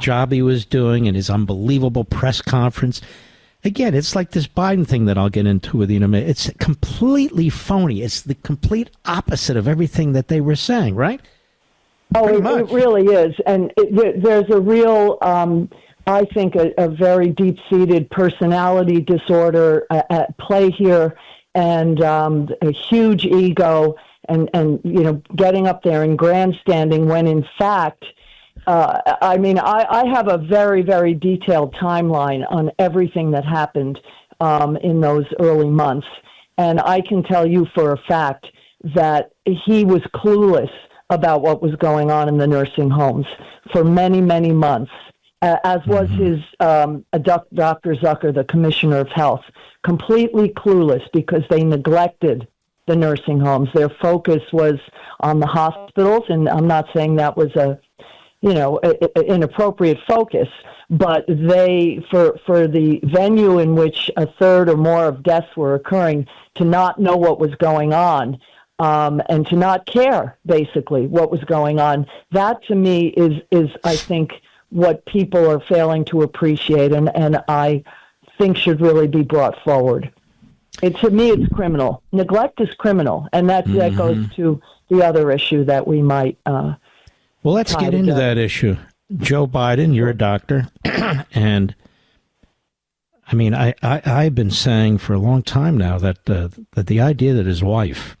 job he was doing and his unbelievable press conference? Again, it's like this Biden thing that I'll get into with you in a minute. It's completely phony. It's the complete opposite of everything that they were saying, right? Oh, it really is. And there's a real, I think, a very deep-seated personality disorder at play here, and a huge ego. And getting up there and grandstanding when, in fact, I mean, I have a very, very detailed timeline on everything that happened in those early months. And I can tell you for a fact that he was clueless about what was going on in the nursing homes for many, many months, as was his Dr. Zucker, the Commissioner of Health, completely clueless because they neglected the nursing homes. Their focus was on the hospitals, and I'm not saying that was a inappropriate focus, but they, for the venue in which a third or more of deaths were occurring, to not know what was going on, and to not care, basically, what was going on, that to me is I think, what people are failing to appreciate, and I think should really be brought forward. To me, it's criminal. Neglect is criminal, and that goes to the other issue that we might well, let's get into that issue. Joe Biden, you're a doctor, and I mean, I've been saying for a long time now that the idea that his wife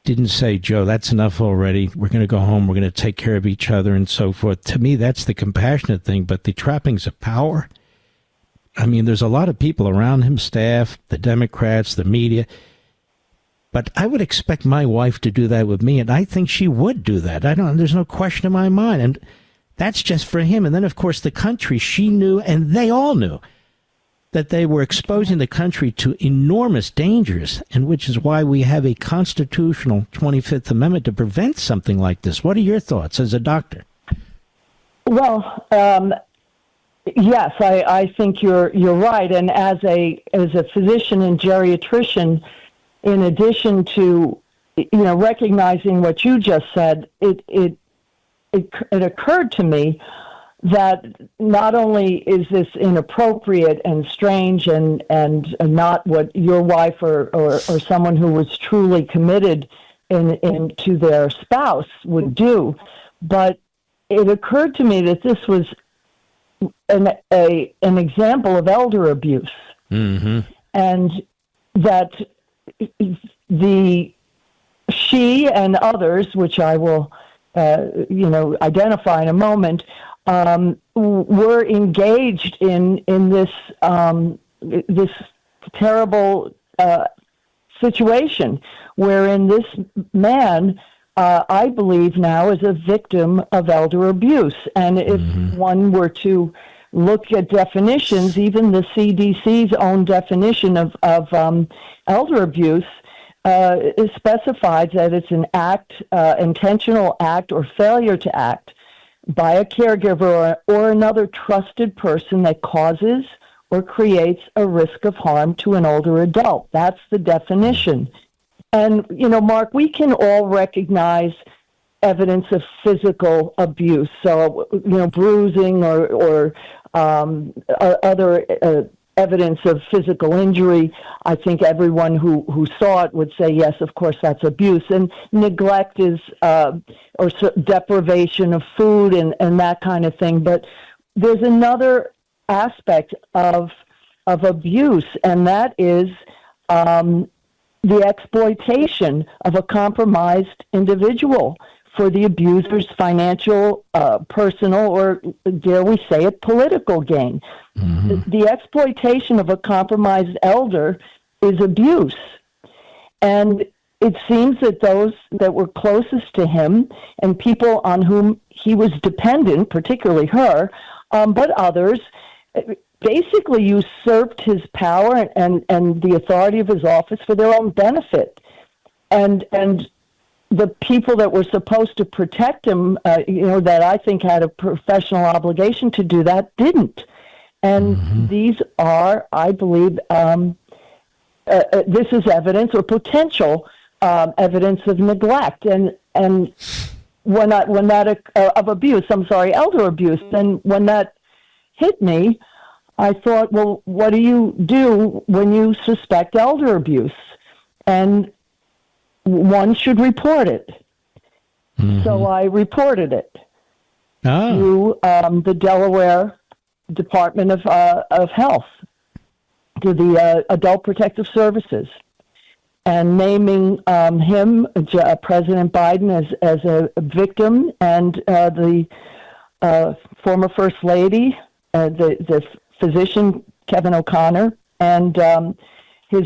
didn't say, Joe, that's enough already. We're going to go home. We're going to take care of each other and so forth. To me, that's the compassionate thing. But the trappings of power, I mean, there's a lot of people around him, staff, the Democrats, the media. But I would expect my wife to do that with me, and I think she would do that. There's no question in my mind. And that's just for him. And then, of course, the country, she knew, and they all knew, that they were exposing the country to enormous dangers, and which is why we have a constitutional 25th Amendment to prevent something like this. What are your thoughts as a doctor? Well, yes, I think you're right. And as a physician and geriatrician, in addition to recognizing what you just said, it occurred to me that not only is this inappropriate and strange and not what your wife or someone who was truly committed to their spouse would do, but it occurred to me that this was an example of elder abuse, and that she and others, which I will identify in a moment, were engaged in this this terrible situation, wherein this man, I believe now, is a victim of elder abuse. And if one were to look at definitions, even the CDC's own definition of elder abuse specifies that it's an act, intentional act or failure to act by a caregiver or another trusted person that causes or creates a risk of harm to an older adult. That's the definition. And, Mark, we can all recognize evidence of physical abuse. So, bruising or other evidence of physical injury. I think everyone who saw it would say, yes, of course, that's abuse. And neglect is or deprivation of food and that kind of thing. But there's another aspect of abuse, and that is the exploitation of a compromised individual for the abuser's financial, personal, or dare we say it, political gain. The exploitation of a compromised elder is abuse. And it seems that those that were closest to him and people on whom he was dependent, particularly her, but others, basically usurped his power and the authority of his office for their own benefit. And the people that were supposed to protect him, that I think had a professional obligation to do that, didn't. And these are, I believe, this is evidence or potential evidence of neglect and of abuse. Elder abuse. And when that hit me, I thought, well, what do you do when you suspect elder abuse? And one should report it. So I reported it to the Delaware Department of Health, to the Adult Protective Services. and naming him, President Biden, as a victim, and the former First Lady, the physician, Kevin O'Connor, and his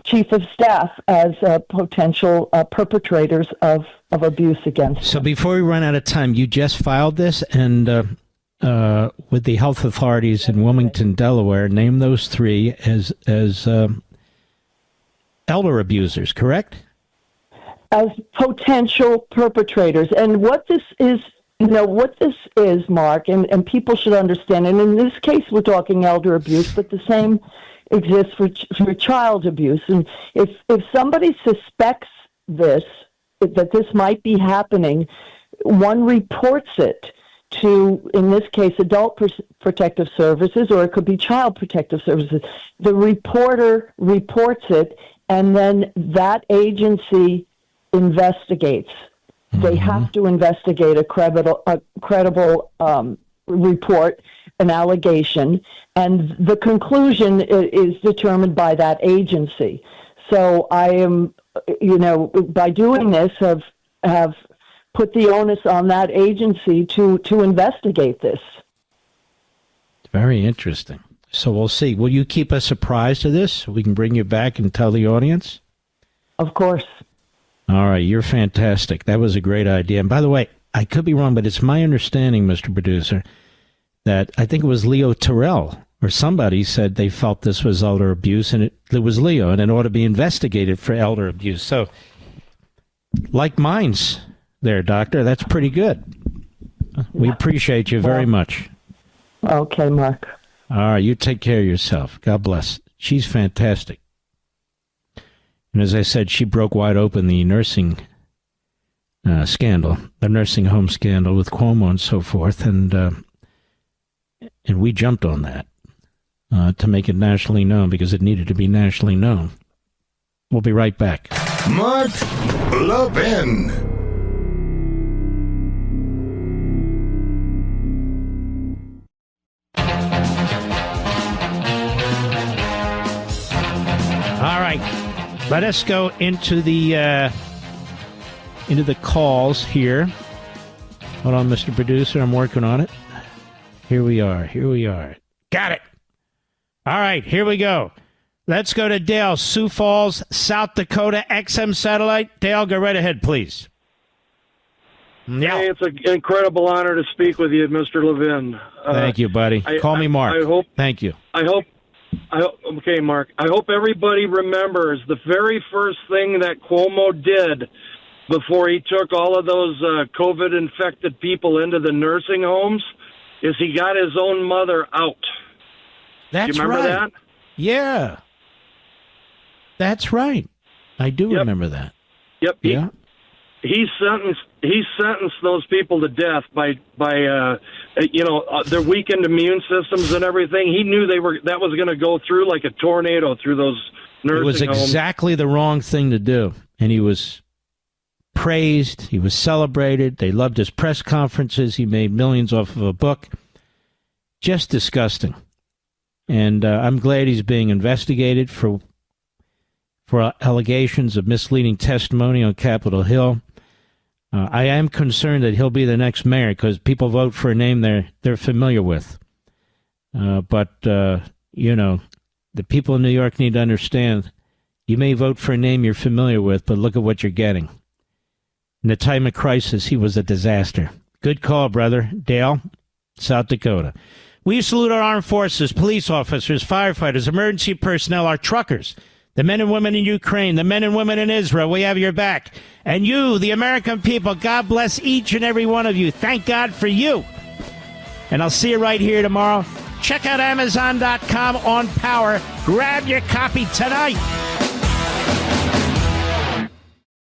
chief of staff as potential perpetrators of abuse against So them. before we run out of time, you just filed this, and with the health authorities in Wilmington, Delaware, name those three as elder abusers, correct? As potential perpetrators. And what this is, Mark, and people should understand, and in this case we're talking elder abuse, but the same exists for child abuse. And if somebody suspects that this might be happening, one reports it to, in this case, Adult Protective Services, or it could be Child Protective Services. The reporter reports it, and then that agency investigates. They have to investigate a credible report, an allegation, and the conclusion is determined by that agency. So I am, by doing this, have put the onus on that agency to investigate this. Very interesting. So we'll see. Will you keep us apprised of this so we can bring you back and tell the audience? Of course. All right, you're fantastic. That was a great idea. And by the way, I could be wrong, but it's my understanding, Mr. Producer, that I think it was Leo Terrell or somebody said they felt this was elder abuse, and it was Leo, and it ought to be investigated for elder abuse. So, like minds there, Doctor. That's pretty good. We appreciate you very much. Okay, Mark. All right, you take care of yourself. God bless. She's fantastic. And as I said, she broke wide open the nursing scandal, the nursing home scandal with Cuomo and so forth, and we jumped on that to make it nationally known because it needed to be nationally known. We'll be right back. Mark Levin. All right, let us go into the calls here. Hold on, Mr. Producer, I'm working on it. Here we are. Got it. All right, here we go. Let's go to Dale, Sioux Falls, South Dakota, XM Satellite. Dale, go right ahead, please. Yeah. Hey, it's an incredible honor to speak with you, Mr. Levin. Thank you, buddy. Call me Mark. Thank you. Okay, Mark. I hope everybody remembers the very first thing that Cuomo did before he took all of those COVID-infected people into the nursing homes is he got his own mother out. That's you remember right. that? Yeah. That's right. I do remember that. Yep. Yeah. He sentenced those people to death by their weakened immune systems and everything. He knew that was going to go through like a tornado through those nursing homes. It was exactly the wrong thing to do, and he was praised. He was celebrated. They loved his press conferences. He made millions off of a book. Just disgusting. And I'm glad he's being investigated for allegations of misleading testimony on Capitol Hill. I am concerned that he'll be the next mayor because people vote for a name they're familiar with. But the people in New York need to understand you may vote for a name you're familiar with, but look at what you're getting. In the time of crisis, he was a disaster. Good call, brother. Dale, South Dakota. We salute our armed forces, police officers, firefighters, emergency personnel, our truckers, the men and women in Ukraine, the men and women in Israel. We have your back. And you, the American people, God bless each and every one of you. Thank God for you. And I'll see you right here tomorrow. Check out Amazon.com on Power. Grab your copy tonight.